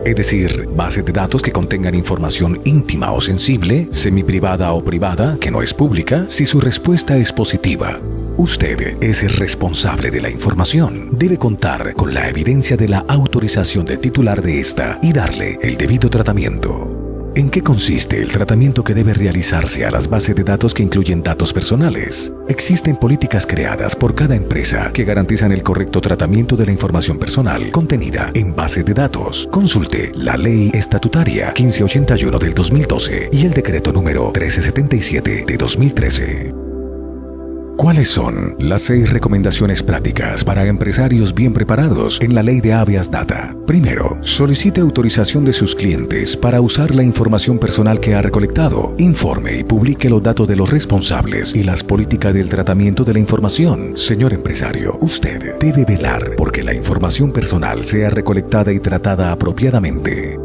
Speaker 3: Es decir, bases de datos que contengan información íntima o sensible, semiprivada o privada, que no es pública, si su respuesta es positiva. Usted es el responsable de la información. Debe contar con la evidencia de la autorización del titular de esta y darle el debido tratamiento. ¿En qué consiste el tratamiento que debe realizarse a las bases de datos que incluyen datos personales? Existen políticas creadas por cada empresa que garantizan el correcto tratamiento de la información personal contenida en bases de datos. Consulte la Ley Estatutaria 1581 del 2012 y el Decreto número 1377 de 2013. ¿Cuáles son las 6 recomendaciones prácticas para empresarios bien preparados en la ley de Habeas Data? Primero, solicite autorización de sus clientes para usar la información personal que ha recolectado. Informe y publique los datos de los responsables y las políticas del tratamiento de la información. Señor empresario, usted debe velar porque la información personal sea recolectada y tratada apropiadamente.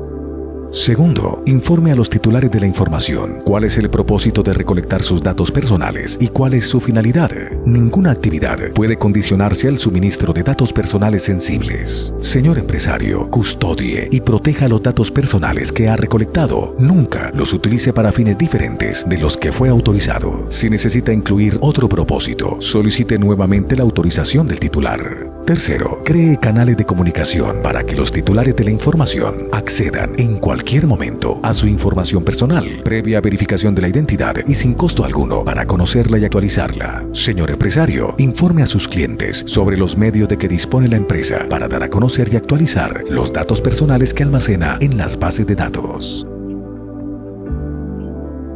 Speaker 3: Segundo, informe a los titulares de la información cuál es el propósito de recolectar sus datos personales y cuál es su finalidad. Ninguna actividad puede condicionarse al suministro de datos personales sensibles. Señor empresario, custodie y proteja los datos personales que ha recolectado. Nunca los utilice para fines diferentes de los que fue autorizado. Si necesita incluir otro propósito, solicite nuevamente la autorización del titular. Tercero, cree canales de comunicación para que los titulares de la información accedan en cualquier momento a su información personal, previa verificación de la identidad y sin costo alguno para conocerla y actualizarla. Señor empresario, informe a sus clientes sobre los medios de que dispone la empresa para dar a conocer y actualizar los datos personales que almacena en las bases de datos.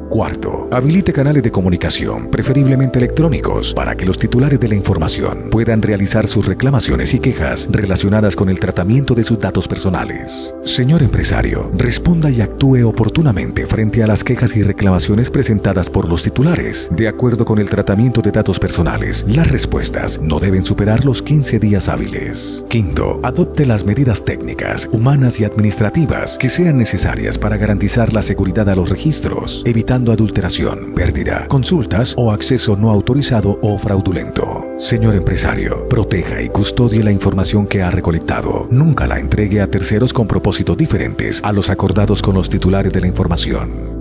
Speaker 3: Cuarto, habilite canales de comunicación, preferiblemente electrónicos, para que los titulares de la información puedan realizar sus reclamaciones y quejas relacionadas con el tratamiento de sus datos personales. Señor empresario, responda y actúe oportunamente frente a las quejas y reclamaciones presentadas por los titulares. De acuerdo con el tratamiento de datos personales, las respuestas no deben superar los 15 días hábiles. Quinto, adopte las medidas técnicas, humanas y administrativas que sean necesarias para garantizar la seguridad a los registros, evitando adulteración, pérdida, consultas o acceso no autorizado o fraudulento. Señor empresario, proteja y custodie la información que ha recolectado. Nunca la entregue a terceros con propósitos diferentes a los acordados con los titulares de la información.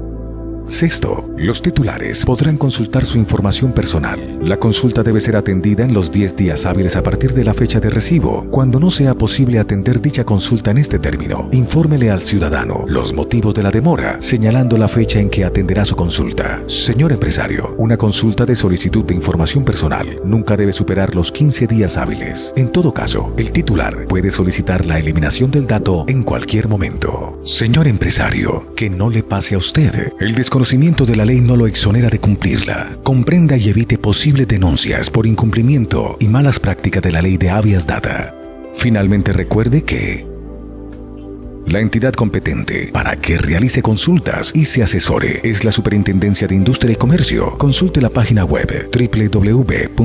Speaker 3: Sexto, los titulares podrán consultar su información personal. La consulta debe ser atendida en los 10 días hábiles a partir de la fecha de recibo. Cuando no sea posible atender dicha consulta en este término, infórmele al ciudadano los motivos de la demora, señalando la fecha en que atenderá su consulta. Señor empresario, una consulta de solicitud de información personal nunca debe superar los 15 días hábiles. En todo caso, el titular puede solicitar la eliminación del dato en cualquier momento. Señor empresario, que no le pase a usted. El desconocimiento de la ley no lo exonera de cumplirla. Comprenda y evite posibles denuncias por incumplimiento y malas prácticas de la ley de Habeas Data. Finalmente recuerde que la entidad competente para que realice consultas y se asesore es la Superintendencia de Industria y Comercio. Consulte la página web www.sic.gov.co.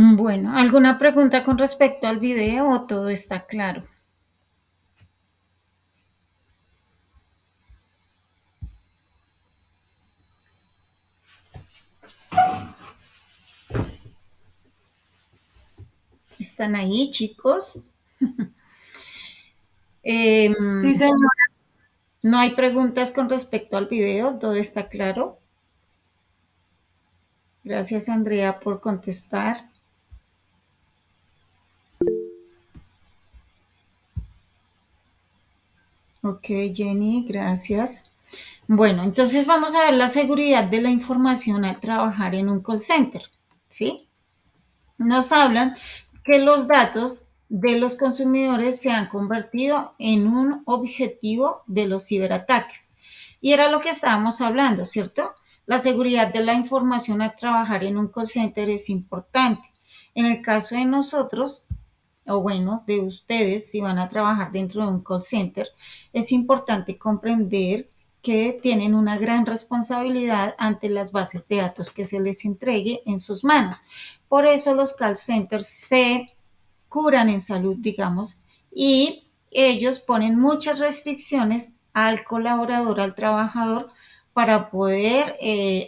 Speaker 1: Bueno, ¿alguna pregunta con respecto al video o todo está claro? ¿Están ahí, chicos?
Speaker 2: Sí, señora.
Speaker 1: ¿No hay preguntas con respecto al video? ¿Todo está claro? Gracias, Andrea, por contestar. Ok, Jenny, gracias. Bueno, entonces vamos a ver la seguridad de la información al trabajar en un call center, ¿sí? Nos hablan que los datos de los consumidores se han convertido en un objetivo de los ciberataques. Y era lo que estábamos hablando, ¿cierto? La seguridad de la información al trabajar en un call center es importante. En el caso de nosotros, o bueno, de ustedes, si van a trabajar dentro de un call center, es importante comprender que tienen una gran responsabilidad ante las bases de datos que se les entregue en sus manos. Por eso los call centers se curan en salud, digamos, y ellos ponen muchas restricciones al colaborador, al trabajador, para poder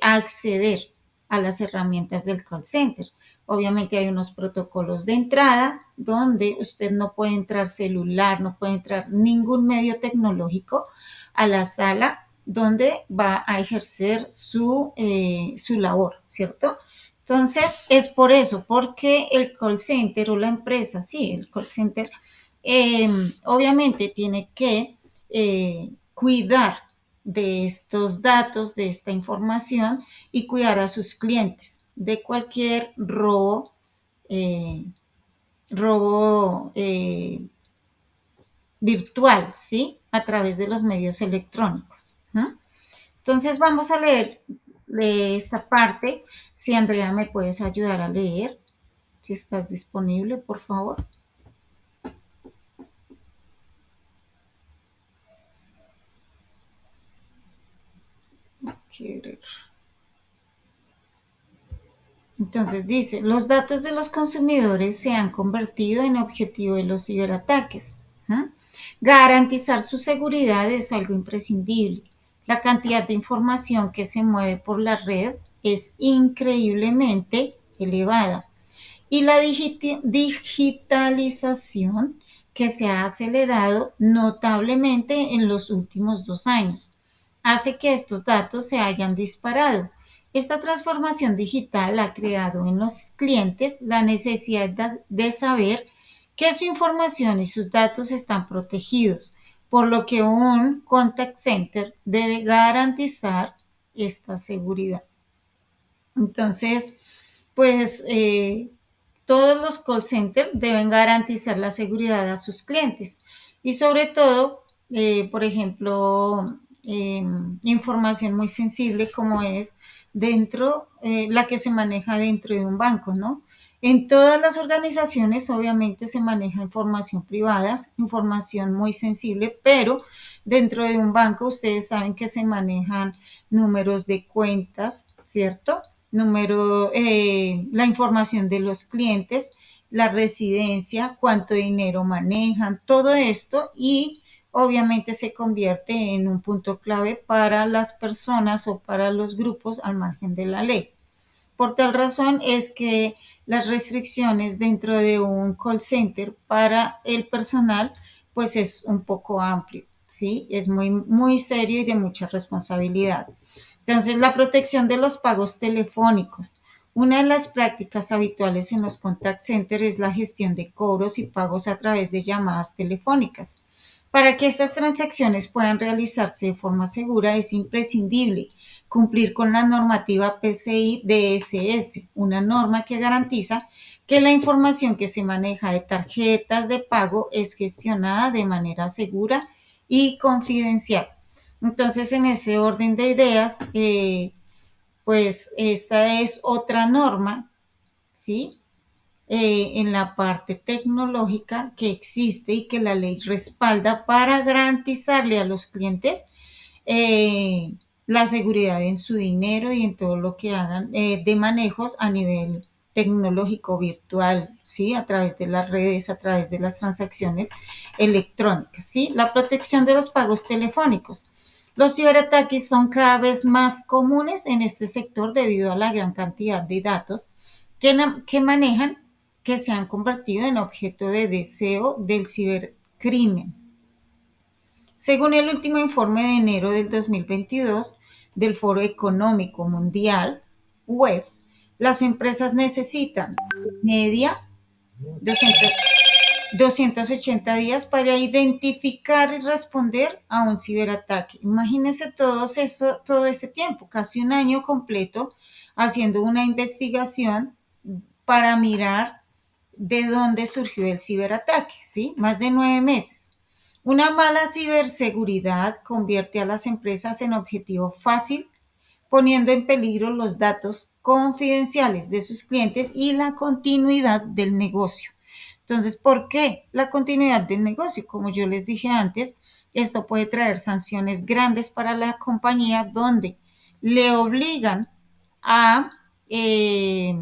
Speaker 1: acceder a las herramientas del call center. Obviamente hay unos protocolos de entrada donde usted no puede entrar celular, no puede entrar ningún medio tecnológico a la sala donde va a ejercer su labor, ¿cierto? Entonces, es por eso, porque el call center o la empresa, sí, el call center, obviamente tiene que cuidar de estos datos, de esta información y cuidar a sus clientes de cualquier eh, robo virtual, ¿sí? A través de los medios electrónicos. ¿Mm? Entonces vamos a leer esta parte. Si Andrea me puedes ayudar a leer, si estás disponible, por favor. Entonces dice, los datos de los consumidores se han convertido en objetivo de los ciberataques. ¿Mm? Garantizar su seguridad es algo imprescindible. La cantidad de información que se mueve por la red es increíblemente elevada y la digitalización que se ha acelerado notablemente en los últimos 2 años hace que estos datos se hayan disparado. Esta transformación digital ha creado en los clientes la necesidad de saber que su información y sus datos están protegidos, por lo que un contact center debe garantizar esta seguridad. Entonces, pues todos los call centers deben garantizar la seguridad a sus clientes y sobre todo, por ejemplo, información muy sensible como es la que se maneja dentro de un banco, ¿no? En todas las organizaciones obviamente se maneja información privada, información muy sensible, pero dentro de un banco ustedes saben que se manejan números de cuentas, ¿cierto? La información de los clientes, la residencia, cuánto dinero manejan, todo esto y obviamente se convierte en un punto clave para las personas o para los grupos al margen de la ley. Por tal razón es que las restricciones dentro de un call center para el personal pues es un poco amplio, ¿sí? Es muy, muy serio y de mucha responsabilidad. Entonces, la protección de los pagos telefónicos. Una de las prácticas habituales en los contact centers es la gestión de cobros y pagos a través de llamadas telefónicas. Para que estas transacciones puedan realizarse de forma segura es imprescindible cumplir con la normativa PCI DSS, una norma que garantiza que la información que se maneja de tarjetas de pago es gestionada de manera segura y confidencial. Entonces, en ese orden de ideas, pues esta es otra norma, ¿sí? En la parte tecnológica que existe y que la ley respalda para garantizarle a los clientes la seguridad en su dinero y en todo lo que hagan de manejos a nivel tecnológico virtual, ¿sí? A través de las redes, a través de las transacciones electrónicas, ¿sí? La protección de los pagos telefónicos. Los ciberataques son cada vez más comunes en este sector debido a la gran cantidad de datos que manejan, que se han convertido en objeto de deseo del cibercrimen. Según el último informe de enero del 2022 del Foro Económico Mundial, WEF, las empresas necesitan media 200 280 días para identificar y responder a un ciberataque. Imagínense todo ese tiempo, casi un año completo, haciendo una investigación para mirar de dónde surgió el ciberataque, ¿sí? Más de 9 meses. Una mala ciberseguridad convierte a las empresas en objetivo fácil, poniendo en peligro los datos confidenciales de sus clientes y la continuidad del negocio. Entonces, ¿por qué la continuidad del negocio? Como yo les dije antes, esto puede traer sanciones grandes para la compañía donde le obligan a, eh,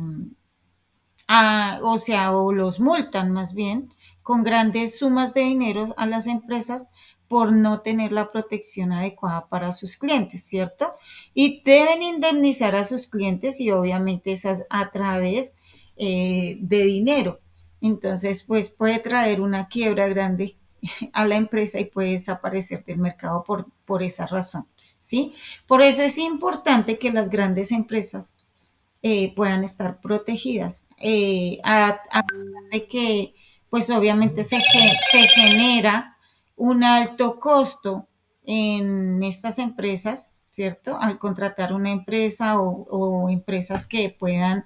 Speaker 1: o los multan más bien con grandes sumas de dinero a las empresas por no tener la protección adecuada para sus clientes, ¿cierto? Y deben indemnizar a sus clientes y obviamente es a través de dinero. Entonces, pues puede traer una quiebra grande a la empresa y puede desaparecer del mercado por esa razón, ¿sí? Por eso es importante que las grandes empresas puedan estar protegidas. De que, pues obviamente se genera un alto costo en estas empresas, ¿cierto? Al contratar una empresa o empresas que puedan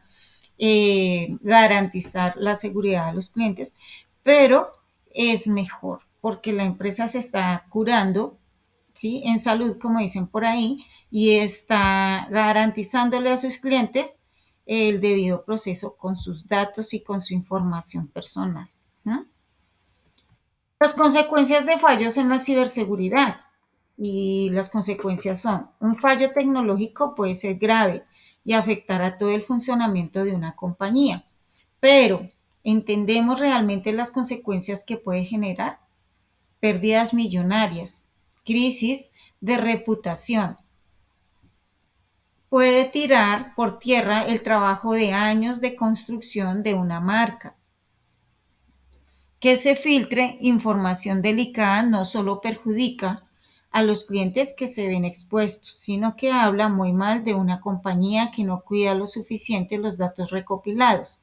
Speaker 1: garantizar la seguridad de los clientes, pero es mejor porque la empresa se está curando, ¿sí? En salud, como dicen por ahí, y está garantizándole a sus clientes el debido proceso con sus datos y con su información personal, ¿no? Las consecuencias de fallos en la ciberseguridad. Y las consecuencias son, un fallo tecnológico puede ser grave y afectar a todo el funcionamiento de una compañía, pero ¿entendemos realmente las consecuencias que puede generar? Pérdidas millonarias, crisis de reputación, puede tirar por tierra el trabajo de años de construcción de una marca. Que se filtre información delicada no solo perjudica a los clientes que se ven expuestos, sino que habla muy mal de una compañía que no cuida lo suficiente los datos recopilados.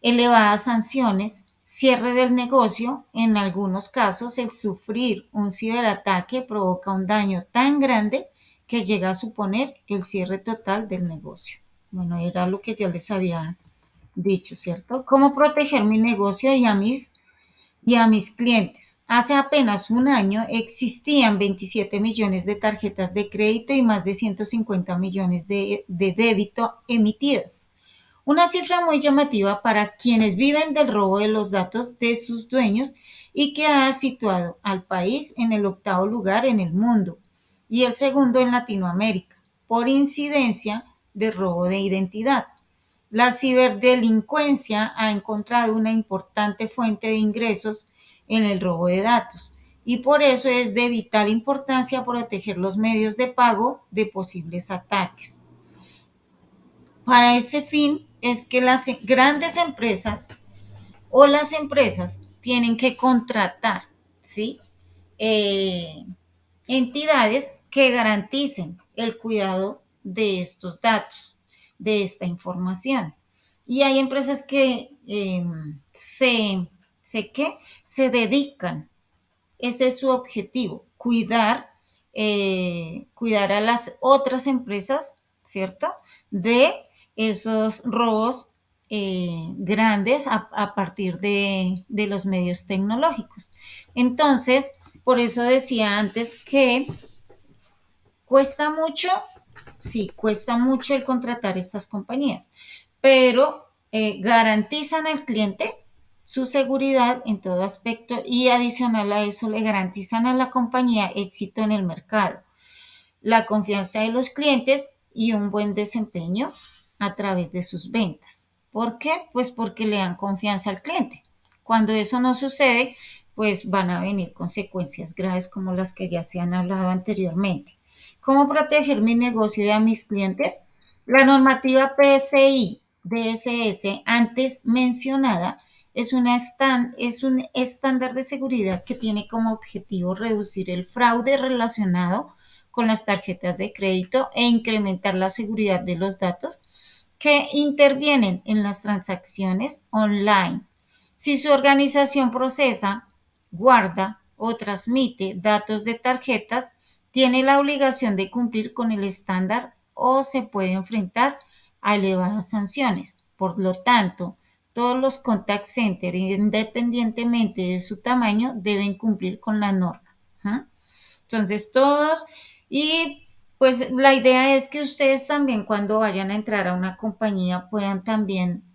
Speaker 1: Elevadas sanciones, cierre del negocio, en algunos casos el sufrir un ciberataque provoca un daño tan grande que llega a suponer el cierre total del negocio. Bueno, era lo que ya les había dicho, ¿cierto? ¿Cómo proteger mi negocio y a mis clientes? Hace apenas un año existían 27 millones de tarjetas de crédito y más de 150 millones de débito emitidas. Una cifra muy llamativa para quienes viven del robo de los datos de sus dueños y que ha situado al país en el 8º lugar en el mundo y el segundo en Latinoamérica por incidencia de robo de identidad. La ciberdelincuencia ha encontrado una importante fuente de ingresos en el robo de datos y por eso es de vital importancia proteger los medios de pago de posibles ataques. Para ese fin es que las grandes empresas o las empresas tienen que contratar, ¿sí? Entidades que garanticen el cuidado de estos datos, de esta información. Y hay empresas que se dedican, ese es su objetivo, cuidar a las otras empresas, ¿cierto? De esos robos grandes a partir de los medios tecnológicos. Entonces, por eso decía antes que cuesta mucho, sí, cuesta mucho el contratar estas compañías, pero garantizan al cliente su seguridad en todo aspecto y adicional a eso le garantizan a la compañía éxito en el mercado, la confianza de los clientes y un buen desempeño a través de sus ventas. ¿Por qué? Pues porque le dan confianza al cliente. Cuando eso no sucede, pues van a venir consecuencias graves como las que ya se han hablado anteriormente. ¿Cómo proteger mi negocio y a mis clientes? La normativa PCI DSS antes mencionada es un estándar de seguridad que tiene como objetivo reducir el fraude relacionado con las tarjetas de crédito e incrementar la seguridad de los datos que intervienen en las transacciones online. Si su organización procesa, guarda o transmite datos de tarjetas, tiene la obligación de cumplir con el estándar o se puede enfrentar a elevadas sanciones. Por lo tanto, todos los contact centers, independientemente de su tamaño, deben cumplir con la norma. Entonces, todos, y pues la idea es que ustedes también cuando vayan a entrar a una compañía puedan también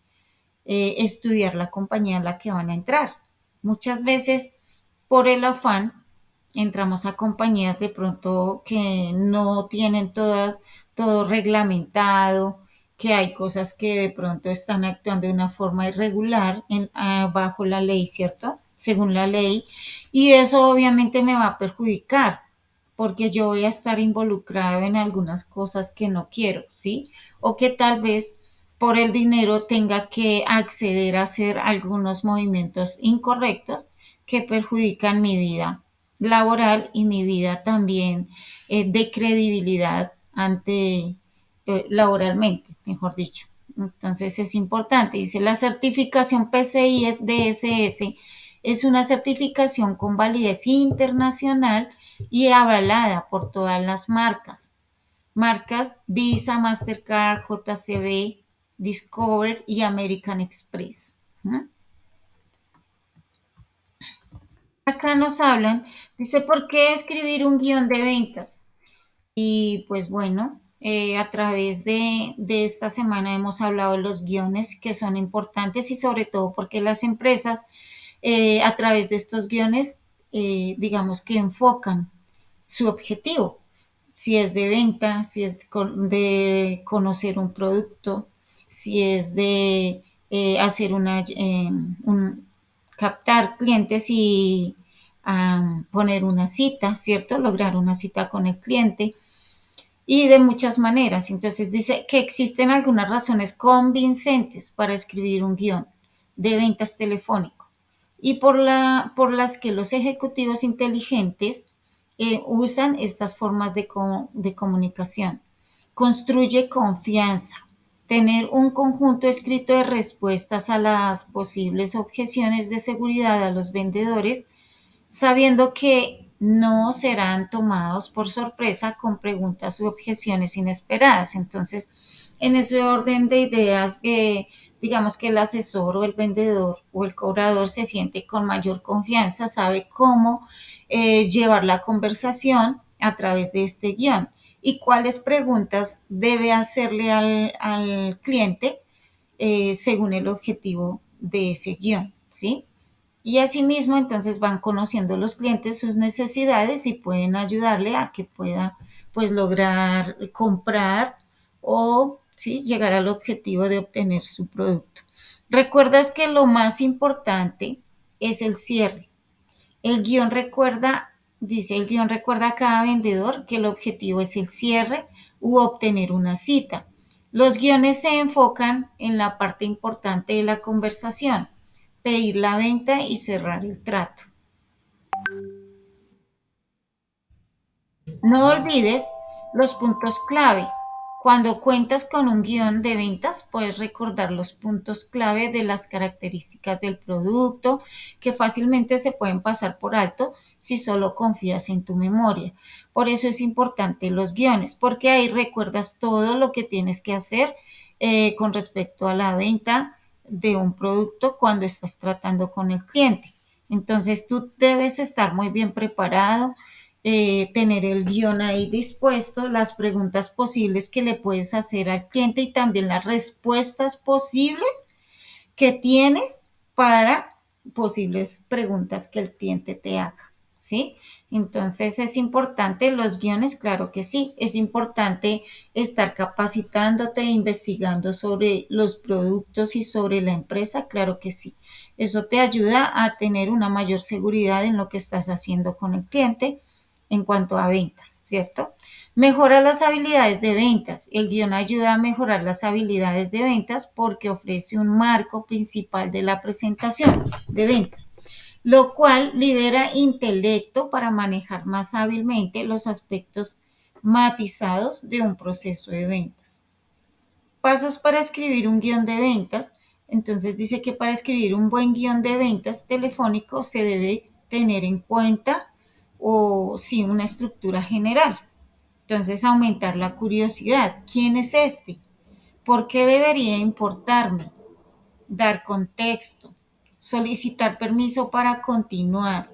Speaker 1: estudiar la compañía en la que van a entrar. Muchas veces por el afán entramos a compañías de pronto que no tienen todo reglamentado, que hay cosas que de pronto están actuando de una forma irregular bajo la ley, ¿cierto? Según la ley. Y eso obviamente me va a perjudicar porque yo voy a estar involucrado en algunas cosas que no quiero, ¿sí? O que tal vez por el dinero tenga que acceder a hacer algunos movimientos incorrectos que perjudican mi vida laboral y mi vida también de credibilidad ante laboralmente, mejor dicho. Entonces es importante. Dice, la certificación PCI DSS es una certificación con validez internacional y avalada por todas las marcas. Marcas Visa, Mastercard, JCB, Discover y American Express. Acá nos hablan, dice, ¿por qué escribir un guión de ventas? Y pues bueno, a través de esta semana hemos hablado de los guiones que son importantes y sobre todo porque las empresas a través de estos guiones, digamos que enfocan su objetivo, si es de venta, si es de conocer un producto, si es de hacer captar clientes y poner una cita, ¿cierto? Lograr una cita con el cliente y de muchas maneras. Entonces dice que existen algunas razones convincentes para escribir un guión de ventas telefónico y por las que los ejecutivos inteligentes usan estas formas de comunicación. Construye confianza. Tener un conjunto escrito de respuestas a las posibles objeciones de seguridad a los vendedores, sabiendo que no serán tomados por sorpresa con preguntas u objeciones inesperadas. Entonces, en ese orden de ideas, digamos que el asesor o el vendedor o el cobrador se siente con mayor confianza, sabe cómo llevar la conversación a través de este guión y cuáles preguntas debe hacerle al cliente según el objetivo de ese guión, ¿sí? Y asimismo, entonces van conociendo los clientes sus necesidades y pueden ayudarle a que pueda pues lograr comprar o ¿sí? llegar al objetivo de obtener su producto. Recuerdas que lo más importante es el cierre. El guión recuerda, dice el guión recuerda a cada vendedor que el objetivo es el cierre u obtener una cita. Los guiones se enfocan en la parte importante de la conversación, pedir la venta y cerrar el trato. No olvides los puntos clave. Cuando cuentas con un guión de ventas, puedes recordar los puntos clave de las características del producto que fácilmente se pueden pasar por alto si solo confías en tu memoria. Por eso es importante los guiones, porque ahí recuerdas todo lo que tienes que hacer con respecto a la venta de un producto cuando estás tratando con el cliente. Entonces tú debes estar muy bien preparado, tener el guión ahí dispuesto, las preguntas posibles que le puedes hacer al cliente y también las respuestas posibles que tienes para posibles preguntas que el cliente te haga, ¿sí? Entonces es importante los guiones, claro que sí, es importante estar capacitándote, investigando sobre los productos y sobre la empresa, claro que sí. Eso te ayuda a tener una mayor seguridad en lo que estás haciendo con el cliente en cuanto a ventas, ¿cierto? Mejora las habilidades de ventas. El guión ayuda a mejorar las habilidades de ventas porque ofrece un marco principal de la presentación de ventas, lo cual libera intelecto para manejar más hábilmente los aspectos matizados de un proceso de ventas. Pasos para escribir un guión de ventas. Entonces dice que para escribir un buen guión de ventas telefónico se debe tener en cuenta o sí una estructura general. Entonces aumentar la curiosidad. ¿Quién es este? ¿Por qué debería importarme? Dar contexto, solicitar permiso para continuar,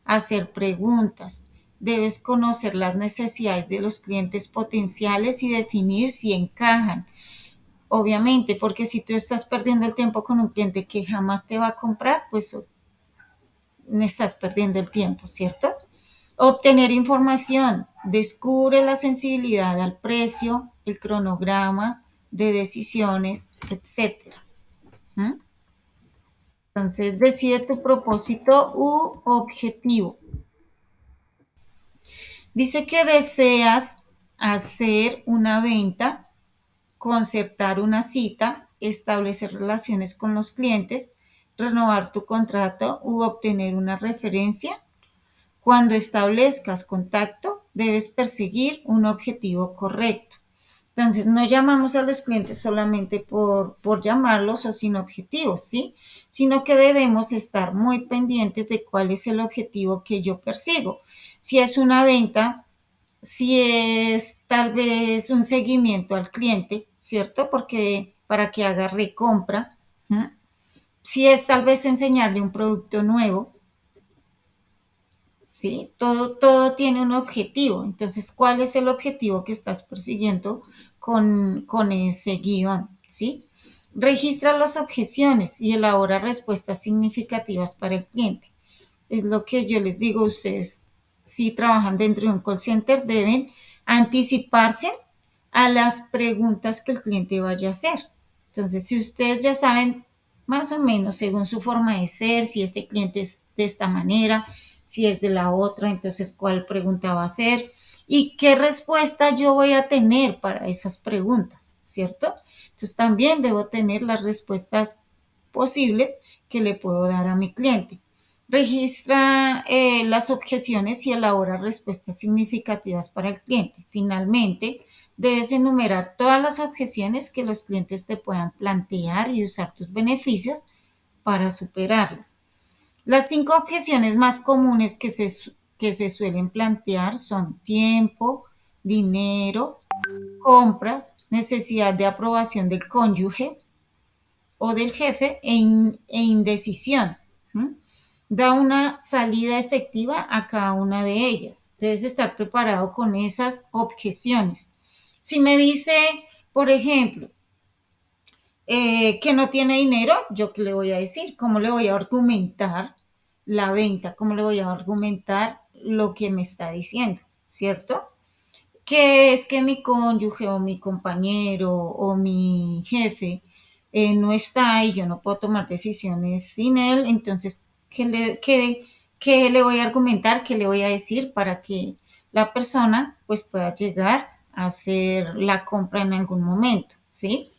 Speaker 1: hacer preguntas. Debes conocer las necesidades de los clientes potenciales y definir si encajan. Obviamente, porque si tú estás perdiendo el tiempo con un cliente que jamás te va a comprar, pues estás perdiendo el tiempo, ¿cierto? Obtener información, descubre la sensibilidad al precio, el cronograma de decisiones, etcétera. ¿Mm? Entonces, decide tu propósito u objetivo. Dice que deseas hacer una venta, concertar una cita, establecer relaciones con los clientes, renovar tu contrato u obtener una referencia. Cuando establezcas contacto, debes perseguir un objetivo correcto. Entonces, no llamamos a los clientes solamente por llamarlos o sin objetivos, ¿sí? Sino que debemos estar muy pendientes de cuál es el objetivo que yo persigo. Si es una venta, si es tal vez un seguimiento al cliente, ¿cierto? Porque para que haga recompra. ¿Mm? Si es tal vez enseñarle un producto nuevo, ¿sí? Todo tiene un objetivo. Entonces, ¿cuál es el objetivo que estás persiguiendo con ese guión? ¿Sí? Registra las objeciones y elabora respuestas significativas para el cliente. Es lo que yo les digo a ustedes, si trabajan dentro de un call center, deben anticiparse a las preguntas que el cliente vaya a hacer. Entonces, si ustedes ya saben más o menos según su forma de ser, si este cliente es de esta manera, si es de la otra, entonces cuál pregunta va a ser y qué respuesta yo voy a tener para esas preguntas, ¿cierto? Entonces también debo tener las respuestas posibles que le puedo dar a mi cliente. Registra las objeciones y elabora respuestas significativas para el cliente. Finalmente, debes enumerar todas las objeciones que los clientes te puedan plantear y usar tus beneficios para superarlas. Las 5 objeciones más comunes que se suelen plantear son tiempo, dinero, compras, necesidad de aprobación del cónyuge o del jefe e indecisión. ¿Mm? Da una salida efectiva a cada una de ellas. Debes estar preparado con esas objeciones. Si me dice, por ejemplo, que no tiene dinero, ¿yo qué le voy a decir? ¿Cómo le voy a argumentar la venta? ¿Cómo le voy a argumentar lo que me está diciendo? ¿Cierto? Que es que mi cónyuge o mi compañero o mi jefe no está y yo no puedo tomar decisiones sin él, entonces, ¿qué le voy a argumentar? ¿Qué le voy a decir para que la persona pues pueda llegar a hacer la compra en algún momento? ¿Sí?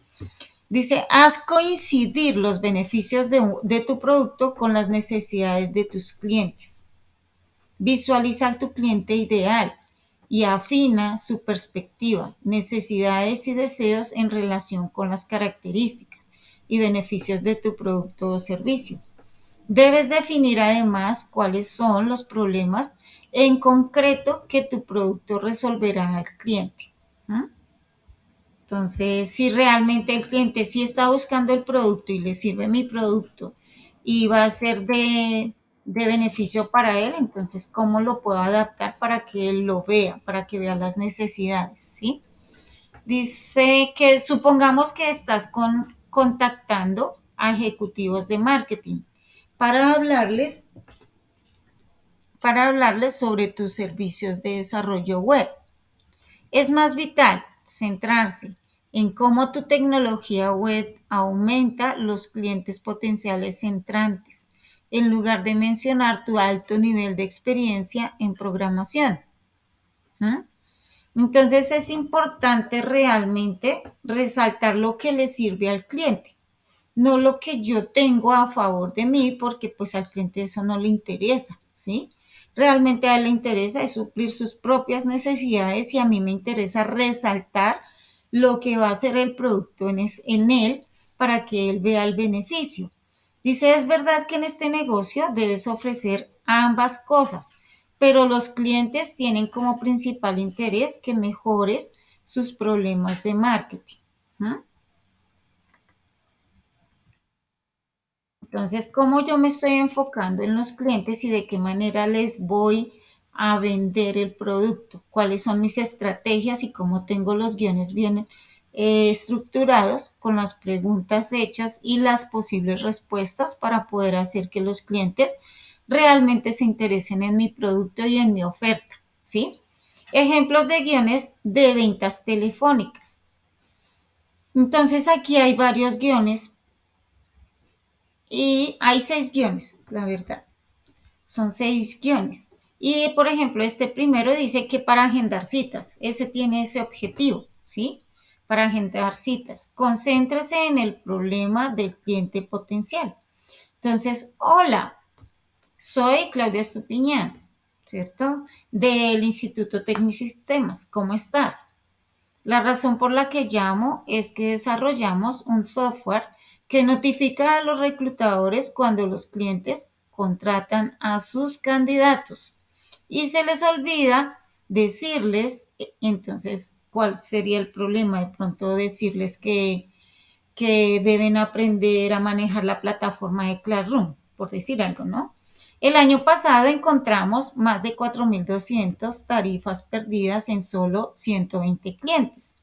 Speaker 1: Dice, haz coincidir los beneficios de tu producto con las necesidades de tus clientes. Visualiza a tu cliente ideal y afina su perspectiva, necesidades y deseos en relación con las características y beneficios de tu producto o servicio. Debes definir además cuáles son los problemas en concreto que tu producto resolverá al cliente. ¿Mm? Entonces, si realmente el cliente sí está buscando el producto y le sirve mi producto y va a ser de beneficio para él, entonces, ¿cómo lo puedo adaptar para que él lo vea, para que vea las necesidades? ¿Sí? Dice que supongamos que estás contactando a ejecutivos de marketing para hablarles para hablarles sobre tus servicios de desarrollo web. Es más vital centrarse en cómo tu tecnología web aumenta los clientes potenciales entrantes, en lugar de mencionar tu alto nivel de experiencia en programación. ¿Mm? Entonces es importante realmente resaltar lo que le sirve al cliente, no lo que yo tengo a favor de mí, porque pues al cliente eso no le interesa, ¿sí? Realmente a él le interesa es suplir sus propias necesidades y a mí me interesa resaltar lo que va a ser el producto en él para que él vea el beneficio. Dice, es verdad que en este negocio debes ofrecer ambas cosas, pero los clientes tienen como principal interés que mejores sus problemas de marketing. ¿Mm? Entonces, ¿cómo yo me estoy enfocando en los clientes y de qué manera les voy a vender el producto? ¿Cuáles son mis estrategias y cómo tengo los guiones bien estructurados con las preguntas hechas y las posibles respuestas para poder hacer que los clientes realmente se interesen en mi producto y en mi oferta? ¿Sí? Ejemplos de guiones de ventas telefónicas. Entonces, aquí hay varios guiones y hay 6 guiones, la verdad. Son 6 guiones. Y, por ejemplo, este primero dice que para agendar citas, ese tiene ese objetivo, ¿sí? Para agendar citas, concéntrese en el problema del cliente potencial. Entonces, hola, soy Claudia Estupiñán, ¿cierto? Del Instituto Técnico y Sistemas. ¿Cómo estás? La razón por la que llamo es que desarrollamos un software que notifica a los reclutadores cuando los clientes contratan a sus candidatos y se les olvida decirles, entonces, ¿cuál sería el problema? De pronto decirles que deben aprender a manejar la plataforma de Classroom, por decir algo, ¿no? El año pasado encontramos más de 4.200 tarifas perdidas en solo 120 clientes.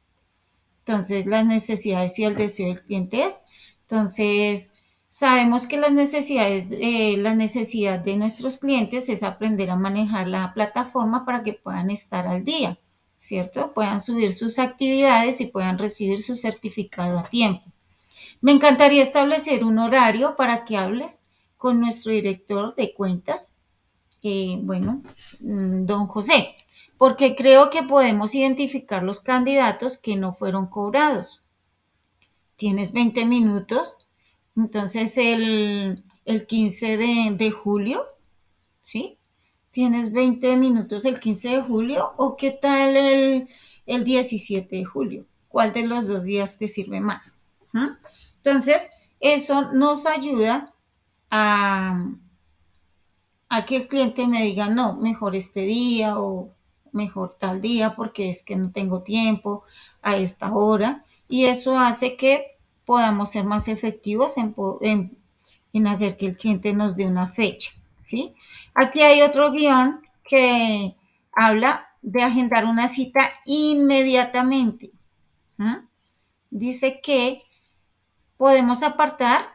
Speaker 1: Entonces, las necesidades y el deseo del cliente es. Entonces, sabemos que la necesidad de nuestros clientes es aprender a manejar la plataforma para que puedan estar al día, ¿cierto? Puedan subir sus actividades y puedan recibir su certificado a tiempo. Me encantaría establecer un horario para que hables con nuestro director de cuentas, don José, porque creo que podemos identificar los candidatos que no fueron cobrados. Tienes 20 minutos, entonces el 15 de julio, ¿sí? Tienes 20 minutos el 15 de julio o qué tal el 17 de julio. ¿Cuál de los 2 días te sirve más? ¿Mm? Entonces, eso nos ayuda a que el cliente me diga, no, mejor este día o mejor tal día porque es que no tengo tiempo a esta hora. Y eso hace que podamos ser más efectivos en hacer que el cliente nos dé una fecha, ¿sí? Aquí hay otro guión que habla de agendar una cita inmediatamente. ¿Mm? Dice que podemos apartar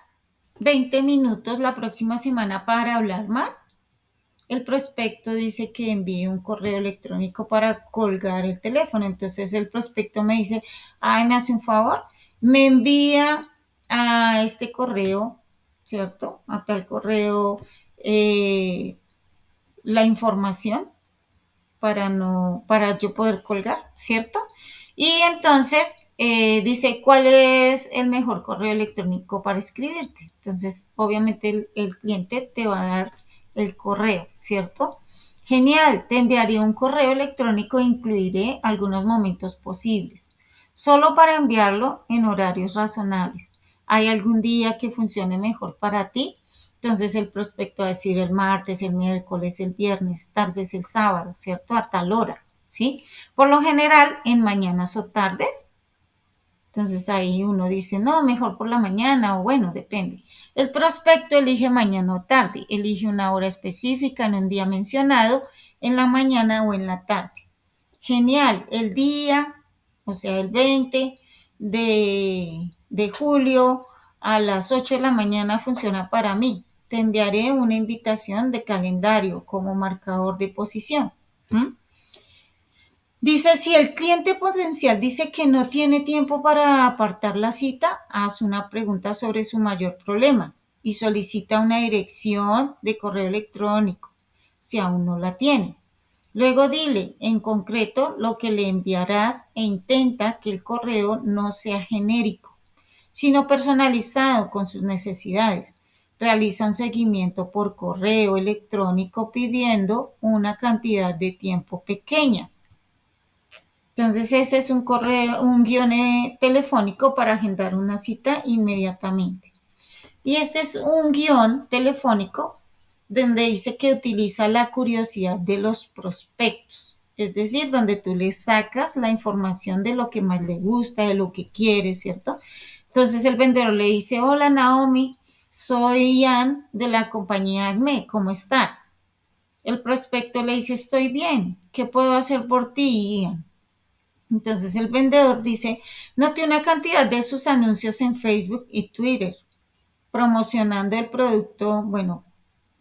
Speaker 1: 20 minutos la próxima semana para hablar más. El prospecto dice que envíe un correo electrónico para colgar el teléfono. Entonces el prospecto me dice, ay, me hace un favor, me envía a este correo, ¿cierto? A tal correo la información para yo poder colgar, ¿cierto? Y entonces dice cuál es el mejor correo electrónico para escribirte. Entonces, obviamente el cliente te va a dar el correo, ¿cierto? Genial, te enviaré un correo electrónico e incluiré algunos momentos posibles, solo para enviarlo en horarios razonables. ¿Hay algún día que funcione mejor para ti? Entonces el prospecto va a decir el martes, el miércoles, el viernes, tal vez el sábado, ¿cierto? A tal hora, ¿sí? Por lo general, en mañanas o tardes. Entonces ahí uno dice, no, mejor por la mañana o bueno, depende. El prospecto elige mañana o tarde, elige una hora específica en un día mencionado, en la mañana o en la tarde. Genial, el día, o sea, el 20 de julio a las 8 de la mañana funciona para mí. te enviaré una invitación de calendario como marcador de posición. ¿Mm? Dice, si el cliente potencial dice que no tiene tiempo para apartar la cita, haz una pregunta sobre su mayor problema y solicita una dirección de correo electrónico si aún no la tiene. Luego dile en concreto lo que le enviarás e intenta que el correo no sea genérico, sino personalizado con sus necesidades. Realiza un seguimiento por correo electrónico pidiendo una cantidad de tiempo pequeña. Entonces ese es un correo, un guión telefónico para agendar una cita inmediatamente. Y este es un guión telefónico donde dice que utiliza la curiosidad de los prospectos, es decir, donde tú le sacas la información de lo que más le gusta, de lo que quiere, ¿cierto? Entonces el vendedor le dice, hola Naomi, soy Ian de la compañía ACME, ¿cómo estás? El prospecto le dice, estoy bien, ¿qué puedo hacer por ti, Ian? Entonces el vendedor dice, noté una cantidad de sus anuncios en Facebook y Twitter promocionando el producto, bueno,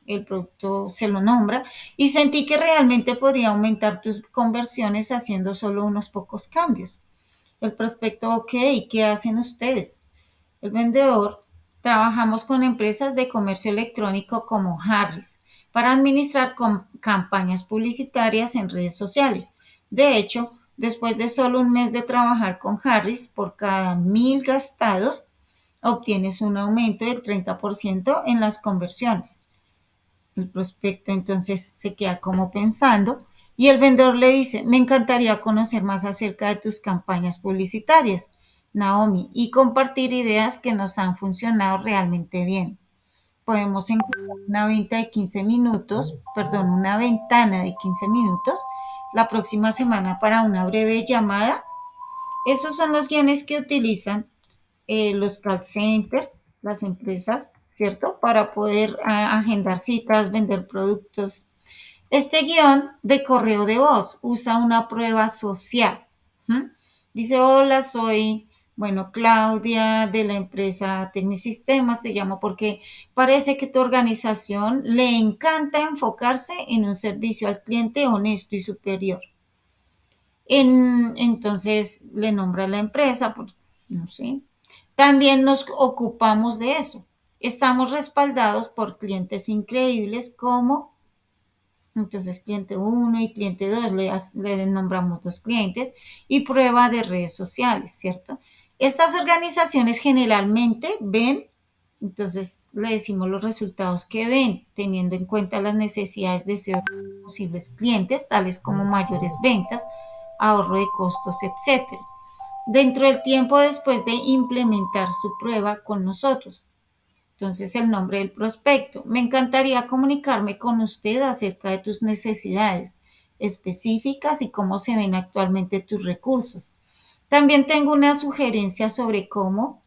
Speaker 1: el producto se lo nombra, y sentí que realmente podría aumentar tus conversiones haciendo solo unos pocos cambios. El prospecto, ok, ¿qué hacen ustedes? El vendedor, trabajamos con empresas de comercio electrónico como Harris para administrar campañas publicitarias en redes sociales. De hecho, después de solo un mes de trabajar con Harris, por cada 1,000 gastados, obtienes un aumento del 30% en las conversiones. El prospecto entonces se queda como pensando y el vendedor le dice, me encantaría conocer más acerca de tus campañas publicitarias, Naomi, y compartir ideas que nos han funcionado realmente bien. Podemos encontrar una venta de 15 minutos, perdón, una ventana de 15 minutos la próxima semana para una breve llamada. Esos son los guiones que utilizan los call centers, las empresas, ¿cierto? Para poder agendar citas, vender productos. Este guión de correo de voz usa una prueba social. ¿Mm? Dice, hola, soy, bueno, Claudia de la empresa Tecnisistemas, te llamo porque parece que tu organización le encanta enfocarse en un servicio al cliente honesto y superior. Entonces le nombra a la empresa, no sé. También nos ocupamos de eso. Estamos respaldados por clientes increíbles como, entonces, cliente uno y cliente 2 le nombramos dos clientes y prueba de redes sociales, ¿cierto? Estas organizaciones generalmente ven, entonces le decimos los resultados que ven, teniendo en cuenta las necesidades de sus posibles clientes, tales como mayores ventas, ahorro de costos, etcétera, dentro del tiempo después de implementar su prueba con nosotros. Entonces, el nombre del prospecto. Me encantaría comunicarme con usted acerca de tus necesidades específicas y cómo se ven actualmente tus recursos. También tengo una sugerencia sobre cómo,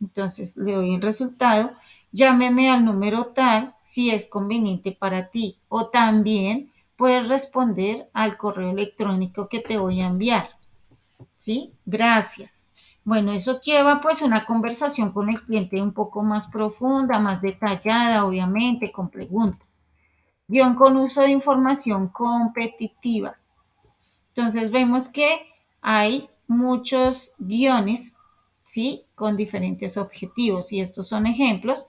Speaker 1: entonces le doy el resultado. Llámeme al número tal si es conveniente para ti o también puedes responder al correo electrónico que te voy a enviar. ¿Sí? Gracias. Bueno, eso lleva pues una conversación con el cliente un poco más profunda, más detallada, obviamente, con preguntas. Guión con uso de información competitiva. Entonces vemos que hay muchos guiones, ¿sí? Con diferentes objetivos y estos son ejemplos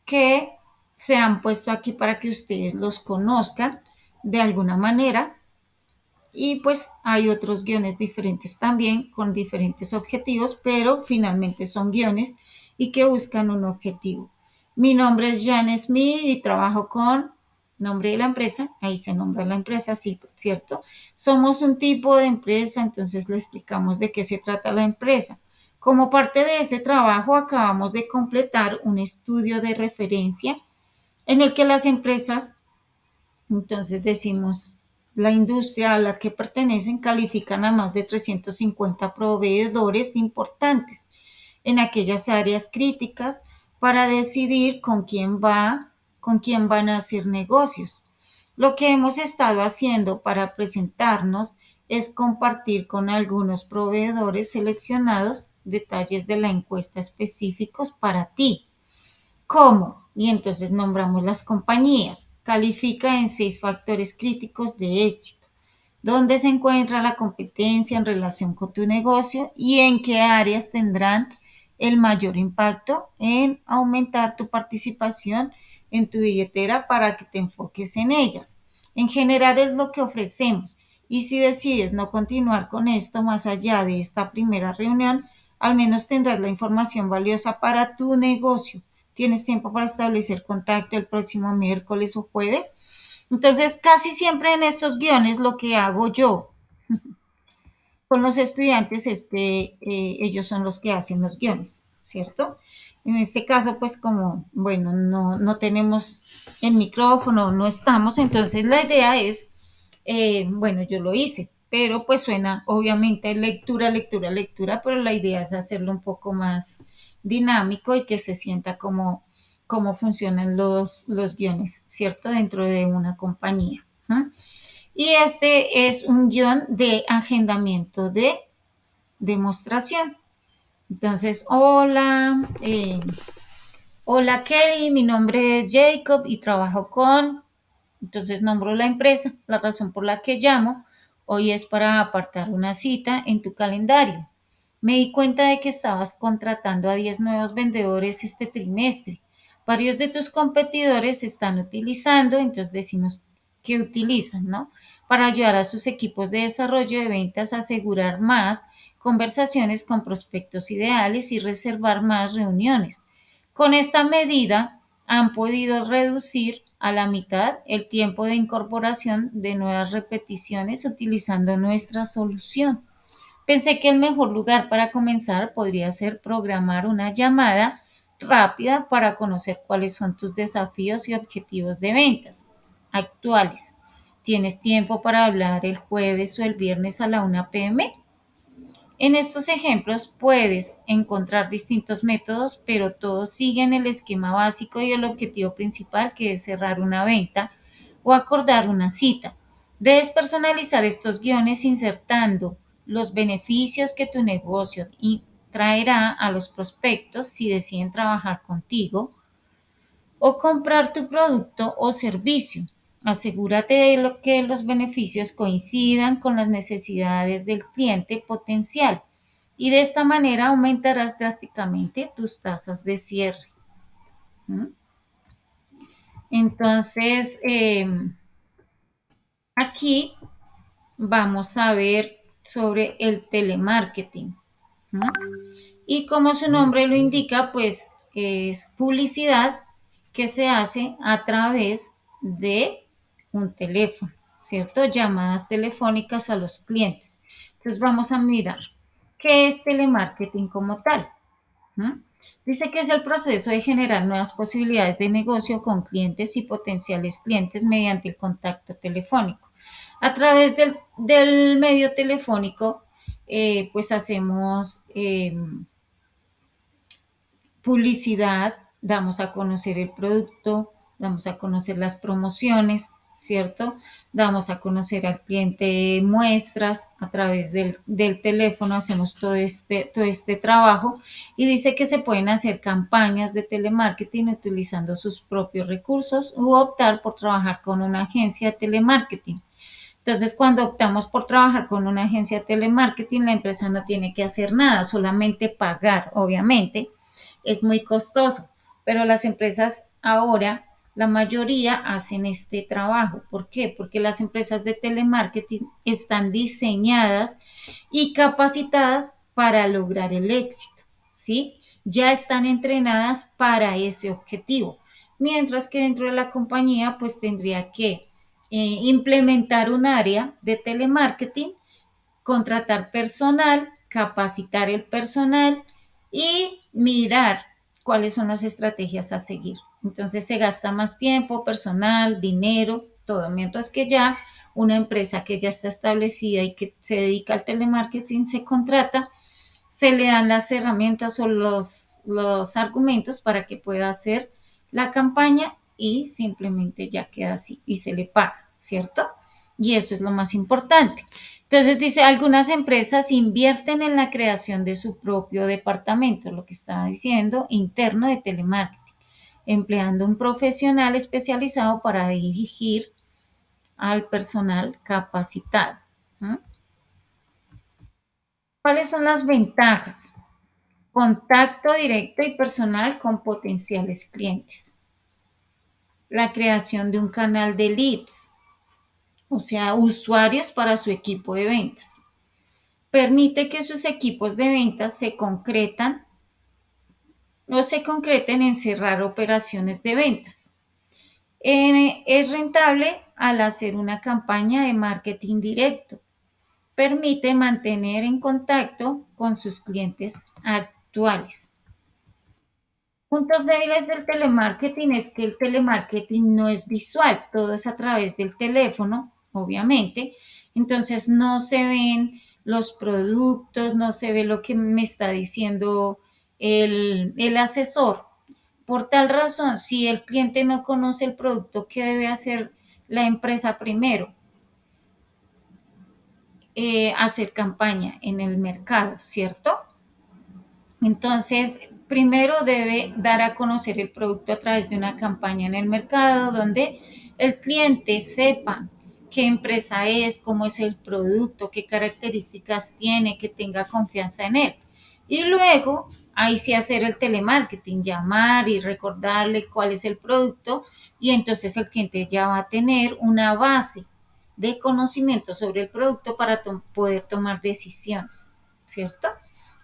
Speaker 1: que se han puesto aquí para que ustedes los conozcan de alguna manera. Y pues hay otros guiones diferentes también con diferentes objetivos, pero finalmente son guiones y que buscan un objetivo. Mi nombre es Jan Smith y trabajo con nombre de la empresa, ahí se nombra la empresa, ¿cierto? Somos un tipo de empresa, entonces le explicamos de qué se trata la empresa. Como parte de ese trabajo acabamos de completar un estudio de referencia en el que las empresas, entonces decimos, la industria a la que pertenecen califican a más de 350 proveedores importantes en aquellas áreas críticas para decidir con quién van a hacer negocios. Lo que hemos estado haciendo para presentarnos es compartir con algunos proveedores seleccionados detalles de la encuesta específicos para ti. ¿Cómo? Y entonces nombramos las compañías. Califica en 6 factores críticos de éxito. ¿Dónde se encuentra la competencia en relación con tu negocio y en qué áreas tendrán el mayor impacto en aumentar tu participación en tu billetera para que te enfoques en ellas? En general es lo que ofrecemos. Y si decides no continuar con esto más allá de esta primera reunión, al menos tendrás la información valiosa para tu negocio. ¿Tienes tiempo para establecer contacto el próximo miércoles o jueves? Entonces, casi siempre en estos guiones lo que hago yo con los estudiantes es que ellos son los que hacen los guiones, ¿cierto? En este caso, pues como, bueno, no tenemos el micrófono, no estamos, entonces la idea es, bueno, yo lo hice, pero pues suena obviamente lectura, lectura, lectura, pero la idea es hacerlo un poco más dinámico y que se sienta como cómo funcionan los guiones, ¿cierto? Dentro de una compañía. ¿No? Y este es un guión de agendamiento de demostración. Entonces, hola Kelly, mi nombre es Jacob y trabajo con, entonces nombro la empresa, la razón por la que llamo, hoy es para apartar una cita en tu calendario. Me di cuenta de que estabas contratando a 10 nuevos vendedores este trimestre. Varios de tus competidores están utilizando, entonces decimos que utilizan, ¿no? Para ayudar a sus equipos de desarrollo de ventas a asegurar más conversaciones con prospectos ideales y reservar más reuniones. Con esta medida han podido reducir a la mitad el tiempo de incorporación de nuevas repeticiones utilizando nuestra solución. Pensé que el mejor lugar para comenzar podría ser programar una llamada rápida para conocer cuáles son tus desafíos y objetivos de ventas actuales. ¿Tienes tiempo para hablar el jueves o el viernes a la 1 p.m.? En estos ejemplos puedes encontrar distintos métodos, pero todos siguen el esquema básico y el objetivo principal, que es cerrar una venta o acordar una cita. Debes personalizar estos guiones insertando los beneficios que tu negocio traerá a los prospectos si deciden trabajar contigo o comprar tu producto o servicio. Asegúrate de que los beneficios coincidan con las necesidades del cliente potencial y de esta manera aumentarás drásticamente tus tasas de cierre. ¿Mm? Entonces, aquí vamos a ver sobre el telemarketing. ¿No? Y como su nombre lo indica, pues es publicidad que se hace a través de un teléfono, ¿cierto? Llamadas telefónicas a los clientes. Entonces vamos a mirar qué es telemarketing como tal. ¿No? Dice que es el proceso de generar nuevas posibilidades de negocio con clientes y potenciales clientes mediante el contacto telefónico. A través del medio telefónico, pues hacemos publicidad, damos a conocer el producto, damos a conocer las promociones, ¿cierto? Damos a conocer al cliente muestras a través del teléfono, hacemos todo este trabajo y dice que se pueden hacer campañas de telemarketing utilizando sus propios recursos u optar por trabajar con una agencia de telemarketing. Entonces, cuando optamos por trabajar con una agencia de telemarketing, la empresa no tiene que hacer nada, solamente pagar, obviamente. Es muy costoso, pero las empresas ahora, la mayoría hacen este trabajo. ¿Por qué? Porque las empresas de telemarketing están diseñadas y capacitadas para lograr el éxito, ¿sí? Ya están entrenadas para ese objetivo. Mientras que dentro de la compañía, pues tendría que implementar un área de telemarketing, contratar personal, capacitar el personal y mirar cuáles son las estrategias a seguir. Entonces se gasta más tiempo, personal, dinero, todo, mientras que ya una empresa que ya está establecida y que se dedica al telemarketing se contrata, se le dan las herramientas o los argumentos para que pueda hacer la campaña y simplemente ya queda así y se le paga, ¿cierto? Y eso es lo más importante. Entonces dice, algunas empresas invierten en la creación de su propio departamento, lo que estaba diciendo, interno de telemarketing. empleando un profesional especializado para dirigir al personal capacitado. ¿Cuáles son las ventajas? Contacto directo y personal con potenciales clientes. La creación de un canal de leads, o sea, usuarios para su equipo de ventas. Permite que sus equipos de ventas se concreten en cerrar operaciones de ventas. Es rentable al hacer una campaña de marketing directo. Permite mantener en contacto con sus clientes actuales. Puntos débiles del telemarketing es que el telemarketing no es visual, todo es a través del teléfono, obviamente. Entonces no se ven los productos, no se ve lo que me está diciendo el asesor. Por tal razón, si el cliente no conoce el producto, ¿qué debe hacer la empresa primero? Hacer campaña en el mercado, ¿cierto? Entonces, primero debe dar a conocer el producto a través de una campaña en el mercado donde el cliente sepa qué empresa es, cómo es el producto, qué características tiene, que tenga confianza en él. Y luego, ahí sí hacer el telemarketing, llamar y recordarle cuál es el producto y entonces el cliente ya va a tener una base de conocimiento sobre el producto para poder tomar decisiones, ¿cierto?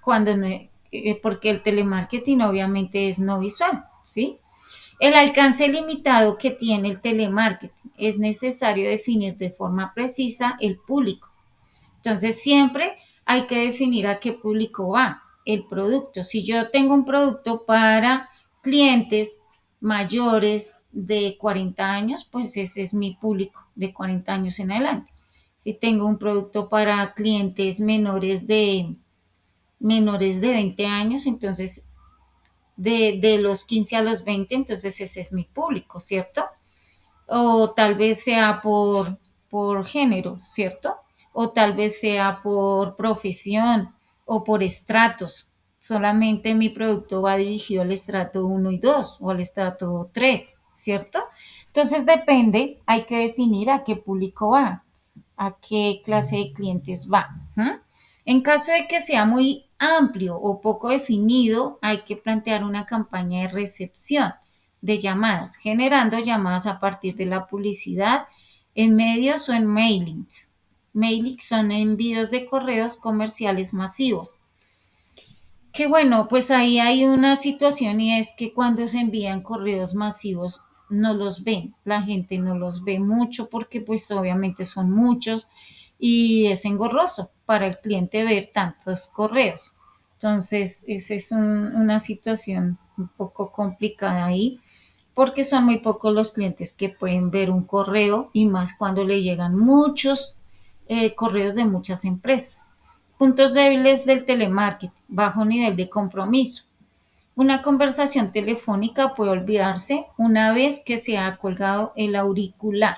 Speaker 1: Cuando no, porque el telemarketing obviamente es no visual, ¿sí? El alcance limitado que tiene el telemarketing es necesario definir de forma precisa el público. Entonces siempre hay que definir a qué público va el producto. Si yo tengo un producto para clientes mayores de 40 años, pues ese es mi público de 40 años en adelante. Si tengo un producto para clientes menores de 20 años, entonces de los 15 a los 20, entonces ese es mi público, ¿cierto? O tal vez sea por género, ¿cierto? O tal vez sea por profesión o por estratos. Solamente mi producto va dirigido al estrato 1 y 2 o al estrato 3, ¿cierto? Entonces depende, hay que definir a qué público va, a qué clase de clientes va. En caso de que sea muy amplio o poco definido, hay que plantear una campaña de recepción de llamadas, generando llamadas a partir de la publicidad en medios o en mailings. Mailings son envíos de correos comerciales masivos. Que bueno, pues ahí hay una situación y es que cuando se envían correos masivos no los ven, la gente no los ve mucho porque pues obviamente son muchos y es engorroso para el cliente ver tantos correos. Entonces, esa es una situación un poco complicada ahí porque son muy pocos los clientes que pueden ver un correo y más cuando le llegan muchos correos de muchas empresas. Puntos débiles del telemarketing, bajo nivel de compromiso. Una conversación telefónica puede olvidarse una vez que se ha colgado el auricular.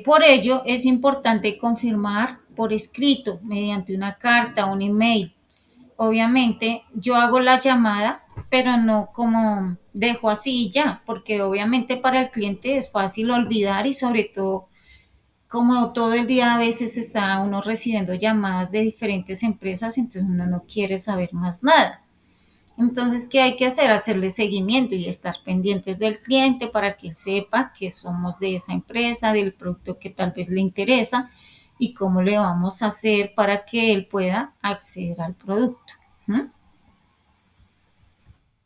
Speaker 1: Por ello, es importante confirmar por escrito, mediante una carta, un email. Obviamente, yo hago la llamada, pero no como dejo así y ya, porque obviamente para el cliente es fácil olvidar y sobre todo como todo el día a veces está uno recibiendo llamadas de diferentes empresas, entonces uno no quiere saber más nada. Entonces, ¿qué hay que hacer? Hacerle seguimiento y estar pendientes del cliente para que él sepa que somos de esa empresa, del producto que tal vez le interesa y cómo le vamos a hacer para que él pueda acceder al producto.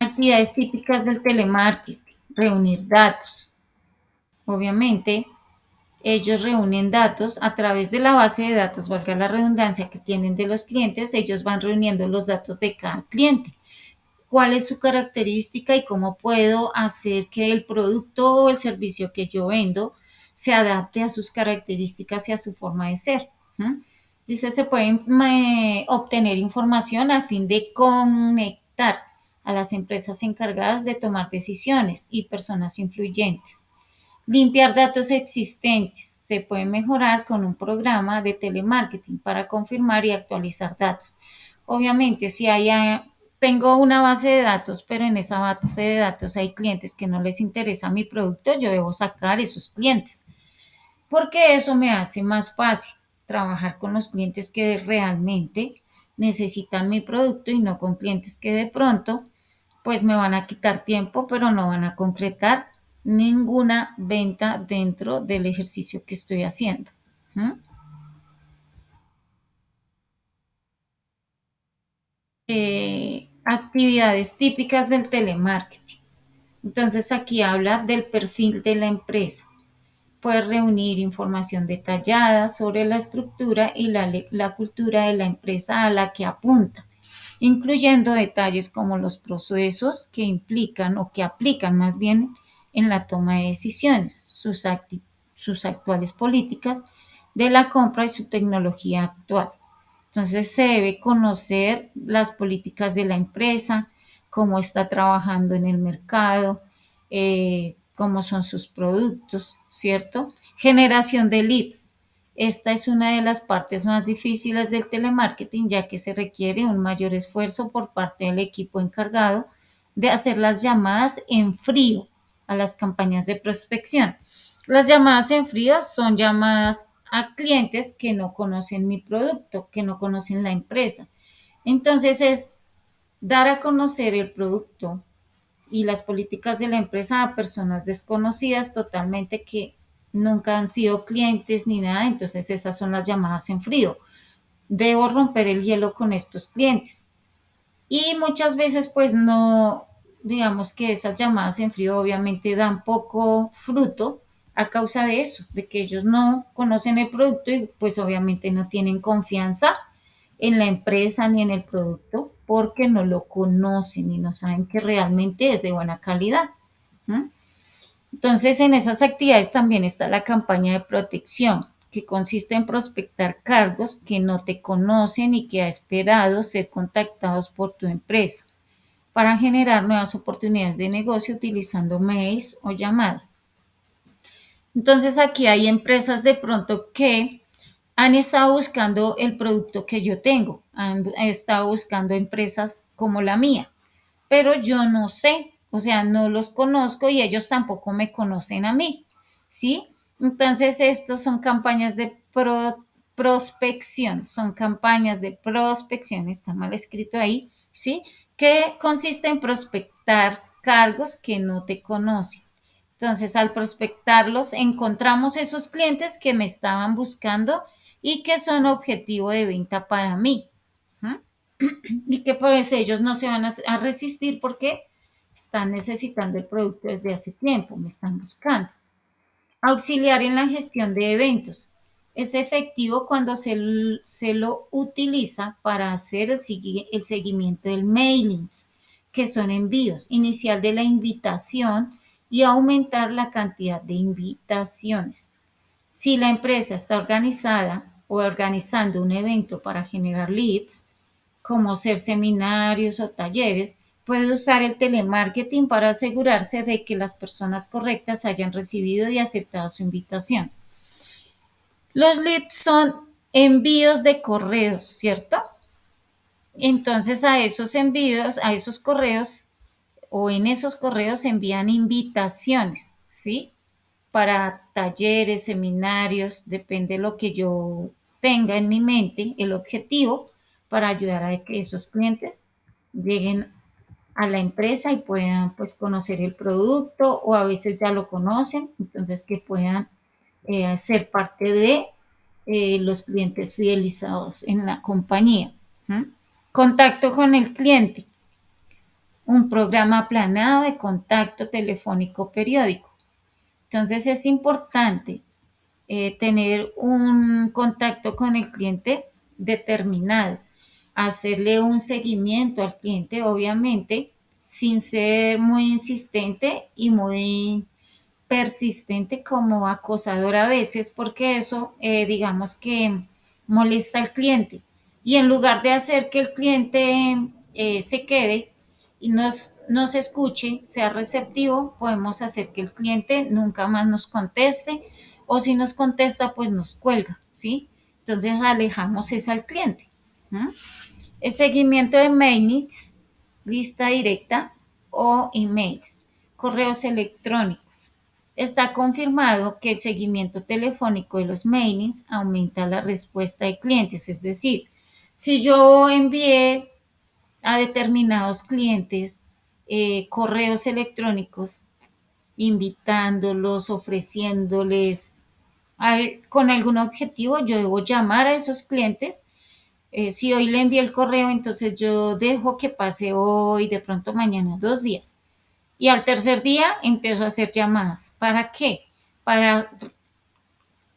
Speaker 1: Actividades típicas del telemarketing, reunir datos. Obviamente, ellos reúnen datos a través de la base de datos, valga la redundancia, que tienen de los clientes, ellos van reuniendo los datos de cada cliente. ¿Cuál es su característica y cómo puedo hacer que el producto o el servicio que yo vendo se adapte a sus características y a su forma de ser? Dice, se puede obtener información a fin de conectar a las empresas encargadas de tomar decisiones y personas influyentes. Limpiar datos existentes. Se puede mejorar con un programa de telemarketing para confirmar y actualizar datos. Obviamente, si hay tengo una base de datos, pero en esa base de datos hay clientes que no les interesa mi producto, yo debo sacar esos clientes, porque eso me hace más fácil trabajar con los clientes que realmente necesitan mi producto y no con clientes que de pronto pues me van a quitar tiempo, pero no van a concretar ninguna venta dentro del ejercicio que estoy haciendo. ¿Mm? Actividades típicas del telemarketing. Entonces aquí habla del perfil de la empresa. Puede reunir información detallada sobre la estructura y la cultura de la empresa a la que apunta, incluyendo detalles como los procesos que implican o que aplican más bien en la toma de decisiones, sus actuales políticas de la compra y su tecnología actual. Entonces se debe conocer las políticas de la empresa, cómo está trabajando en el mercado, cómo son sus productos, ¿cierto? Generación de leads. Esta es una de las partes más difíciles del telemarketing, ya que se requiere un mayor esfuerzo por parte del equipo encargado de hacer las llamadas en frío a las campañas de prospección. Las llamadas en frío son llamadas a clientes que no conocen mi producto, que no conocen la empresa. Entonces es dar a conocer el producto y las políticas de la empresa a personas desconocidas totalmente que nunca han sido clientes ni nada. Entonces esas son las llamadas en frío. Debo romper el hielo con estos clientes. Y muchas veces pues no, digamos que esas llamadas en frío obviamente dan poco fruto a causa de eso, de que ellos no conocen el producto y pues obviamente no tienen confianza en la empresa ni en el producto porque no lo conocen y no saben que realmente es de buena calidad. ¿Mm? Entonces, en esas actividades también está la campaña de protección, que consiste en prospectar cargos que no te conocen y que ha esperado ser contactados por tu empresa para generar nuevas oportunidades de negocio utilizando mails o llamadas. Entonces, aquí hay empresas de pronto que han estado buscando el producto que yo tengo, han estado buscando empresas como la mía, pero yo no sé, o sea, no los conozco y ellos tampoco me conocen a mí, ¿sí? Entonces, estos son campañas de prospección, son campañas de prospección, está mal escrito ahí, ¿sí? Que consiste en prospectar cargos que no te conocen. Entonces, al prospectarlos, encontramos esos clientes que me estaban buscando y que son objetivo de venta para mí. ¿Mm? Y que pues ellos no se van a resistir porque están necesitando el producto desde hace tiempo, me están buscando. Auxiliar en la gestión de eventos. Es efectivo cuando se lo utiliza para hacer el seguimiento del mailings, que son envíos, inicial de la invitación y aumentar la cantidad de invitaciones. Si la empresa está organizada o organizando un evento para generar leads, como ser seminarios o talleres, puede usar el telemarketing para asegurarse de que las personas correctas hayan recibido y aceptado su invitación. Los leads son envíos de correos, ¿cierto? Entonces a esos envíos, a esos correos o en esos correos se envían invitaciones, ¿sí? Para talleres, seminarios, depende de lo que yo tenga en mi mente, el objetivo para ayudar a que esos clientes lleguen a la empresa y puedan pues conocer el producto o a veces ya lo conocen, entonces que puedan ser parte de los clientes fidelizados en la compañía. ¿Mm? Contacto con el cliente, un programa planeado de contacto telefónico periódico. Entonces es importante tener un contacto con el cliente determinado, hacerle un seguimiento al cliente, obviamente, sin ser muy insistente y muy persistente como acosador a veces, porque eso, digamos que molesta al cliente. Y en lugar de hacer que el cliente se quede y nos escuche, sea receptivo, podemos hacer que el cliente nunca más nos conteste o si nos contesta, pues nos cuelga, ¿sí? Entonces alejamos es al cliente. ¿Mm? El seguimiento de mailings lista directa o emails, correos electrónicos. Está confirmado que el seguimiento telefónico de los mailings aumenta la respuesta de clientes, es decir, si yo envié a determinados clientes correos electrónicos invitándolos, ofreciéndoles con algún objetivo, yo debo llamar a esos clientes. Si hoy le envié el correo, entonces yo dejo que pase hoy, de pronto mañana, 2 días. Y al tercer día empiezo a hacer llamadas. ¿Para qué? Para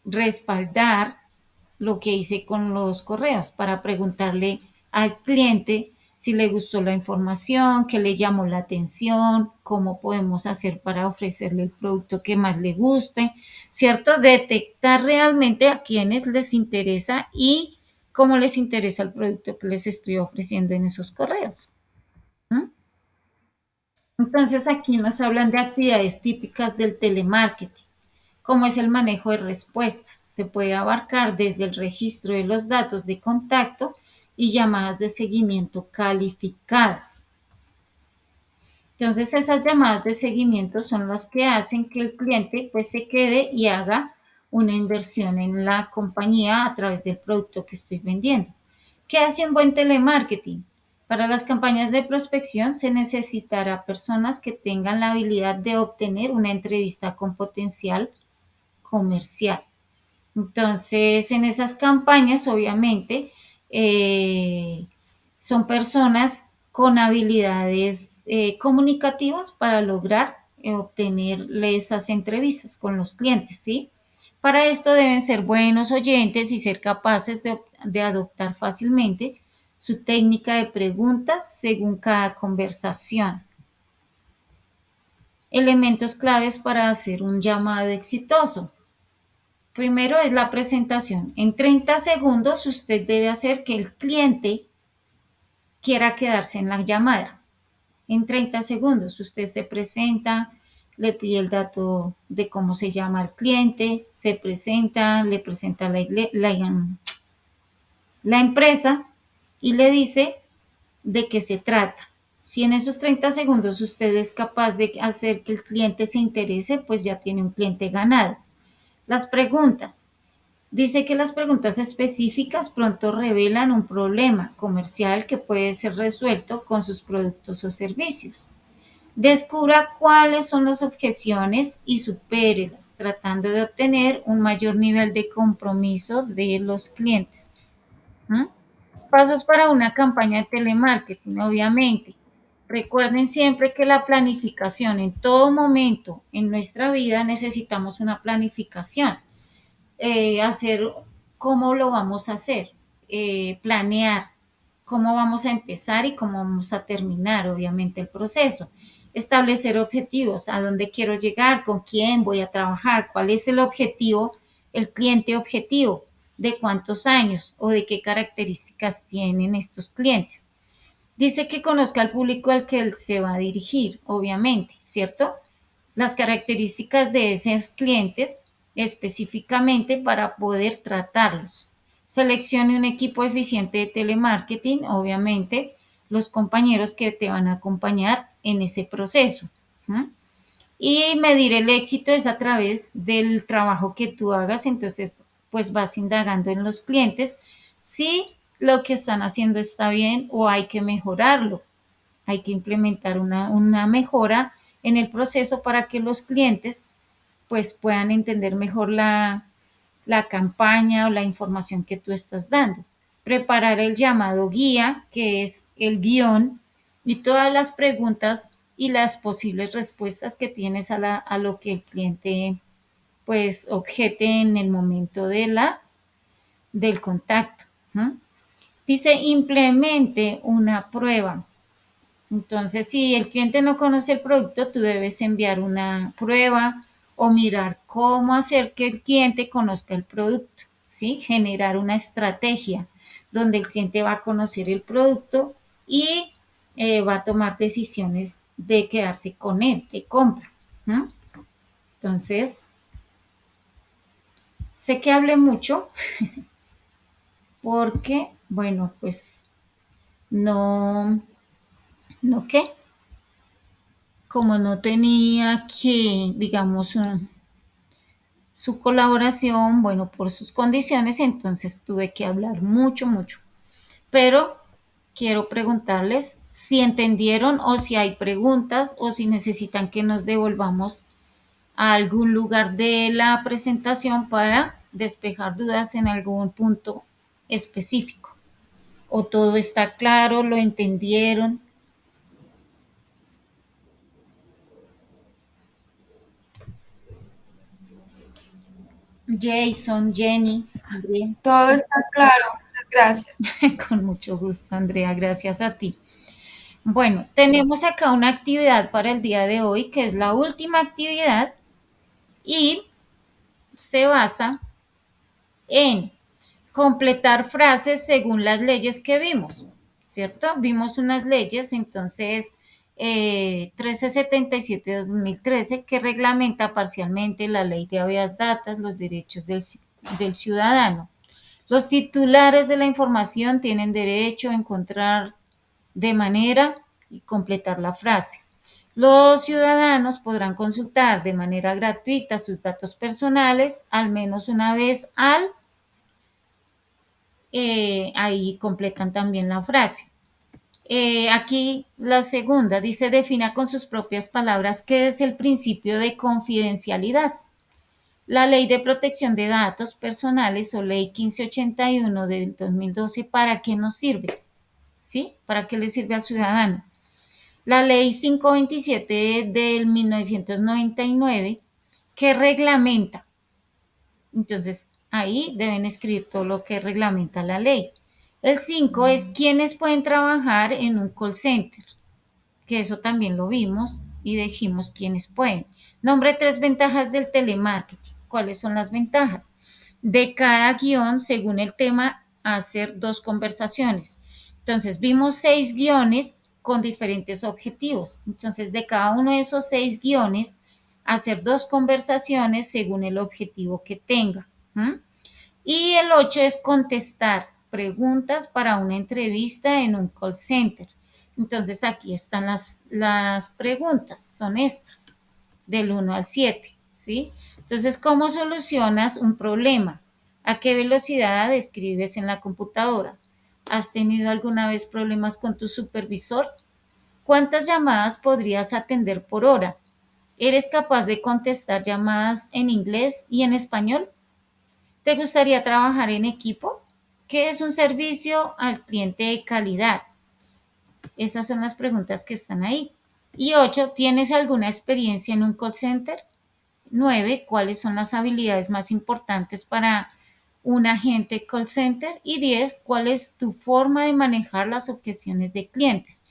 Speaker 1: respaldar lo que hice con los correos, para preguntarle al cliente si le gustó la información, qué le llamó la atención, cómo podemos hacer para ofrecerle el producto que más le guste, ¿cierto? Detectar realmente a quienes les interesa y cómo les interesa el producto que les estoy ofreciendo en esos correos. ¿Mm? Entonces aquí nos hablan de actividades típicas del telemarketing, como es el manejo de respuestas. Se puede abarcar desde el registro de los datos de contacto y llamadas de seguimiento calificadas. Entonces esas llamadas de seguimiento son las que hacen que el cliente pues se quede y haga una inversión en la compañía a través del producto que estoy vendiendo. ¿Qué hace un buen telemarketing? Para las campañas de prospección se necesitará personas que tengan la habilidad de obtener una entrevista con potencial comercial. Entonces, en esas campañas, obviamente, son personas con habilidades comunicativas para lograr obtener esas entrevistas con los clientes, ¿sí? Para esto deben ser buenos oyentes y ser capaces de adoptar fácilmente su técnica de preguntas según cada conversación. Elementos claves para hacer un llamado exitoso. Primero es la presentación. En 30 segundos usted debe hacer que el cliente quiera quedarse en la llamada. En 30 segundos usted se presenta, le pide el dato de cómo se llama el cliente, se presenta, le presenta la empresa y le dice de qué se trata. Si en esos 30 segundos usted es capaz de hacer que el cliente se interese, pues ya tiene un cliente ganado. Las preguntas. Dice que las preguntas específicas pronto revelan un problema comercial que puede ser resuelto con sus productos o servicios. Descubra cuáles son las objeciones y supérelas, tratando de obtener un mayor nivel de compromiso de los clientes. ¿Mm? Pasos para una campaña de telemarketing, obviamente. Recuerden siempre que la planificación en todo momento en nuestra vida necesitamos una planificación. Hacer cómo lo vamos a hacer, planear cómo vamos a empezar y cómo vamos a terminar, obviamente, el proceso. Establecer objetivos, a dónde quiero llegar, con quién voy a trabajar, cuál es el objetivo, el cliente objetivo, de cuántos años o de qué características tienen estos clientes. Dice que conozca al público al que él se va a dirigir, obviamente, ¿cierto? Las características de esos clientes específicamente para poder tratarlos. Seleccione un equipo eficiente de telemarketing, obviamente, los compañeros que te van a acompañar en ese proceso. ¿Mm? Y medir el éxito es a través del trabajo que tú hagas, entonces pues vas indagando en los clientes si lo que están haciendo está bien o hay que mejorarlo. Hay que implementar una mejora en el proceso para que los clientes pues puedan entender mejor la campaña o la información que tú estás dando. Preparar el llamado guía, que es el guión y todas las preguntas y las posibles respuestas que tienes a lo que el cliente pues objete en el momento del contacto. ¿No? Dice, implemente una prueba. Entonces, si el cliente no conoce el producto, tú debes enviar una prueba o mirar cómo hacer que el cliente conozca el producto, ¿sí? Generar una estrategia donde el cliente va a conocer el producto y va a tomar decisiones de quedarse con él, de compra. ¿No? Entonces, sé que hablé mucho porque, bueno, pues no, ¿no qué? Como no tenía que, digamos, su colaboración, bueno, por sus condiciones, entonces tuve que hablar mucho, mucho. Pero quiero preguntarles si entendieron o si hay preguntas o si necesitan que nos devolvamos a algún lugar de la presentación para despejar dudas en algún punto específico. O todo está claro, lo entendieron. Jason, Jenny, Andrea.
Speaker 2: Todo está claro, muchas gracias.
Speaker 1: Con mucho gusto, Andrea, gracias a ti. Bueno, tenemos acá una actividad para el día de hoy, que es la última actividad y se basa en completar frases según las leyes que vimos, ¿cierto? Vimos unas leyes, entonces, 1377-2013, que reglamenta parcialmente la ley de habeas data, los derechos del ciudadano. Los titulares de la información tienen derecho a encontrar de manera y completar la frase. Los ciudadanos podrán consultar de manera gratuita sus datos personales al menos una vez ahí completan también la frase. Aquí la segunda dice, defina con sus propias palabras qué es el principio de confidencialidad. La Ley de Protección de Datos Personales o Ley 1581 de 2012, ¿para qué nos sirve? ¿Sí? ¿Para qué le sirve al ciudadano? La Ley 527 del 1999, que reglamenta. Entonces, ahí deben escribir todo lo que reglamenta la ley. El 5 es quiénes pueden trabajar en un call center, que eso también lo vimos y dijimos quiénes pueden. Nombre 3 ventajas del telemarketing. ¿Cuáles son las ventajas? De cada guión, según el tema, hacer 2 conversaciones. Entonces, vimos 6 guiones con diferentes objetivos. Entonces, de cada uno de esos 6 guiones, hacer 2 conversaciones según el objetivo que tenga. ¿Mm? Y el 8 es contestar preguntas para una entrevista en un call center. Entonces aquí están las preguntas, son estas, del 1 al 7, ¿sí? Entonces, ¿cómo solucionas un problema? ¿A qué velocidad escribes en la computadora? ¿Has tenido alguna vez problemas con tu supervisor? ¿Cuántas llamadas podrías atender por hora? ¿Eres capaz de contestar llamadas en inglés y en español? ¿Te gustaría trabajar en equipo? ¿Qué es un servicio al cliente de calidad? Esas son las preguntas que están ahí. Y 8, ¿tienes alguna experiencia en un call center? 9, ¿cuáles son las habilidades más importantes para un agente call center? Y 10, ¿cuál es tu forma de manejar las objeciones de clientes?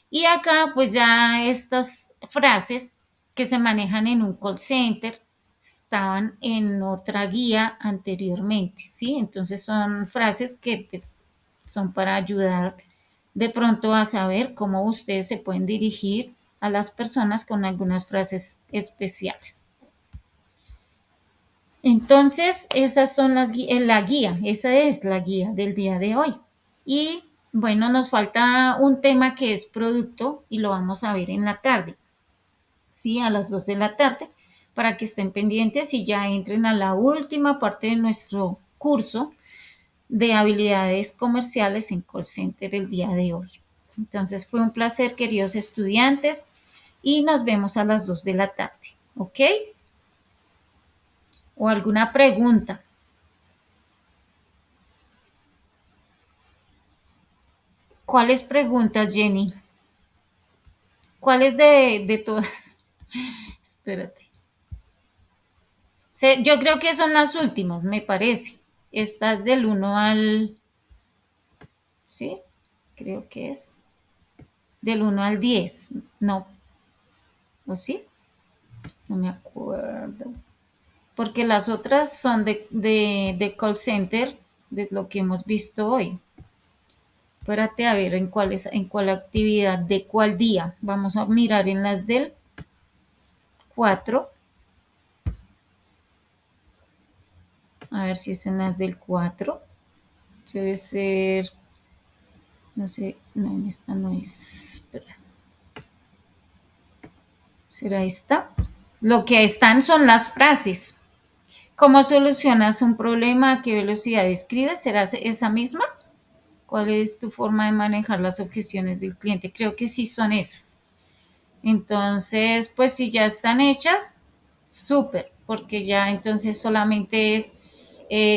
Speaker 1: Y acá, pues ya estas frases que se manejan en un call center estaban en otra guía anteriormente, ¿sí? Entonces son frases que pues son para ayudar de pronto a saber cómo ustedes se pueden dirigir a las personas con algunas frases especiales. Entonces, esas son la guía, esa es la guía del día de hoy. Y bueno, nos falta un tema que es producto y lo vamos a ver en la tarde, ¿sí? A las 2 de la tarde, para que estén pendientes y ya entren a la última parte de nuestro curso de habilidades comerciales en call center el día de hoy. Entonces, fue un placer, queridos estudiantes, y nos vemos a las 2 de la tarde, ¿ok? ¿O alguna pregunta? ¿Cuáles preguntas, Jenny? ¿Cuáles de todas? Espérate. Yo creo que son las últimas, me parece. Estas del 1 al... ¿Sí? Creo que es. Del 1 al 10. No. ¿O sí? No me acuerdo. Porque las otras son de call center, de lo que hemos visto hoy. Espérate a ver en cuál actividad, de cuál día. Vamos a mirar en las del 4. A ver si es en las del 4. Debe ser, no sé, no, en esta no es. Espera. ¿Será esta? Lo que están son las frases. ¿Cómo solucionas un problema? ¿A qué velocidad escribes? ¿Será esa misma? ¿Cuál es tu forma de manejar las objeciones del cliente? Creo que sí son esas. Entonces, pues si ya están hechas, súper, porque ya entonces solamente es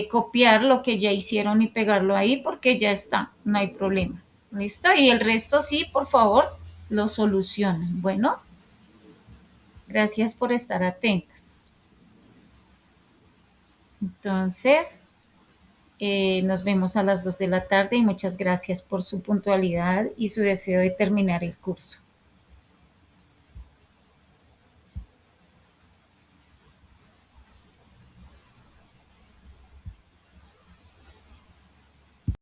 Speaker 1: copiar lo que ya hicieron y pegarlo ahí porque ya está, no hay problema. ¿Listo? Y el resto sí, por favor, lo solucionan. Bueno, gracias por estar atentas. Entonces, nos vemos a las 2 de la tarde y muchas gracias por su puntualidad y su deseo de terminar el curso.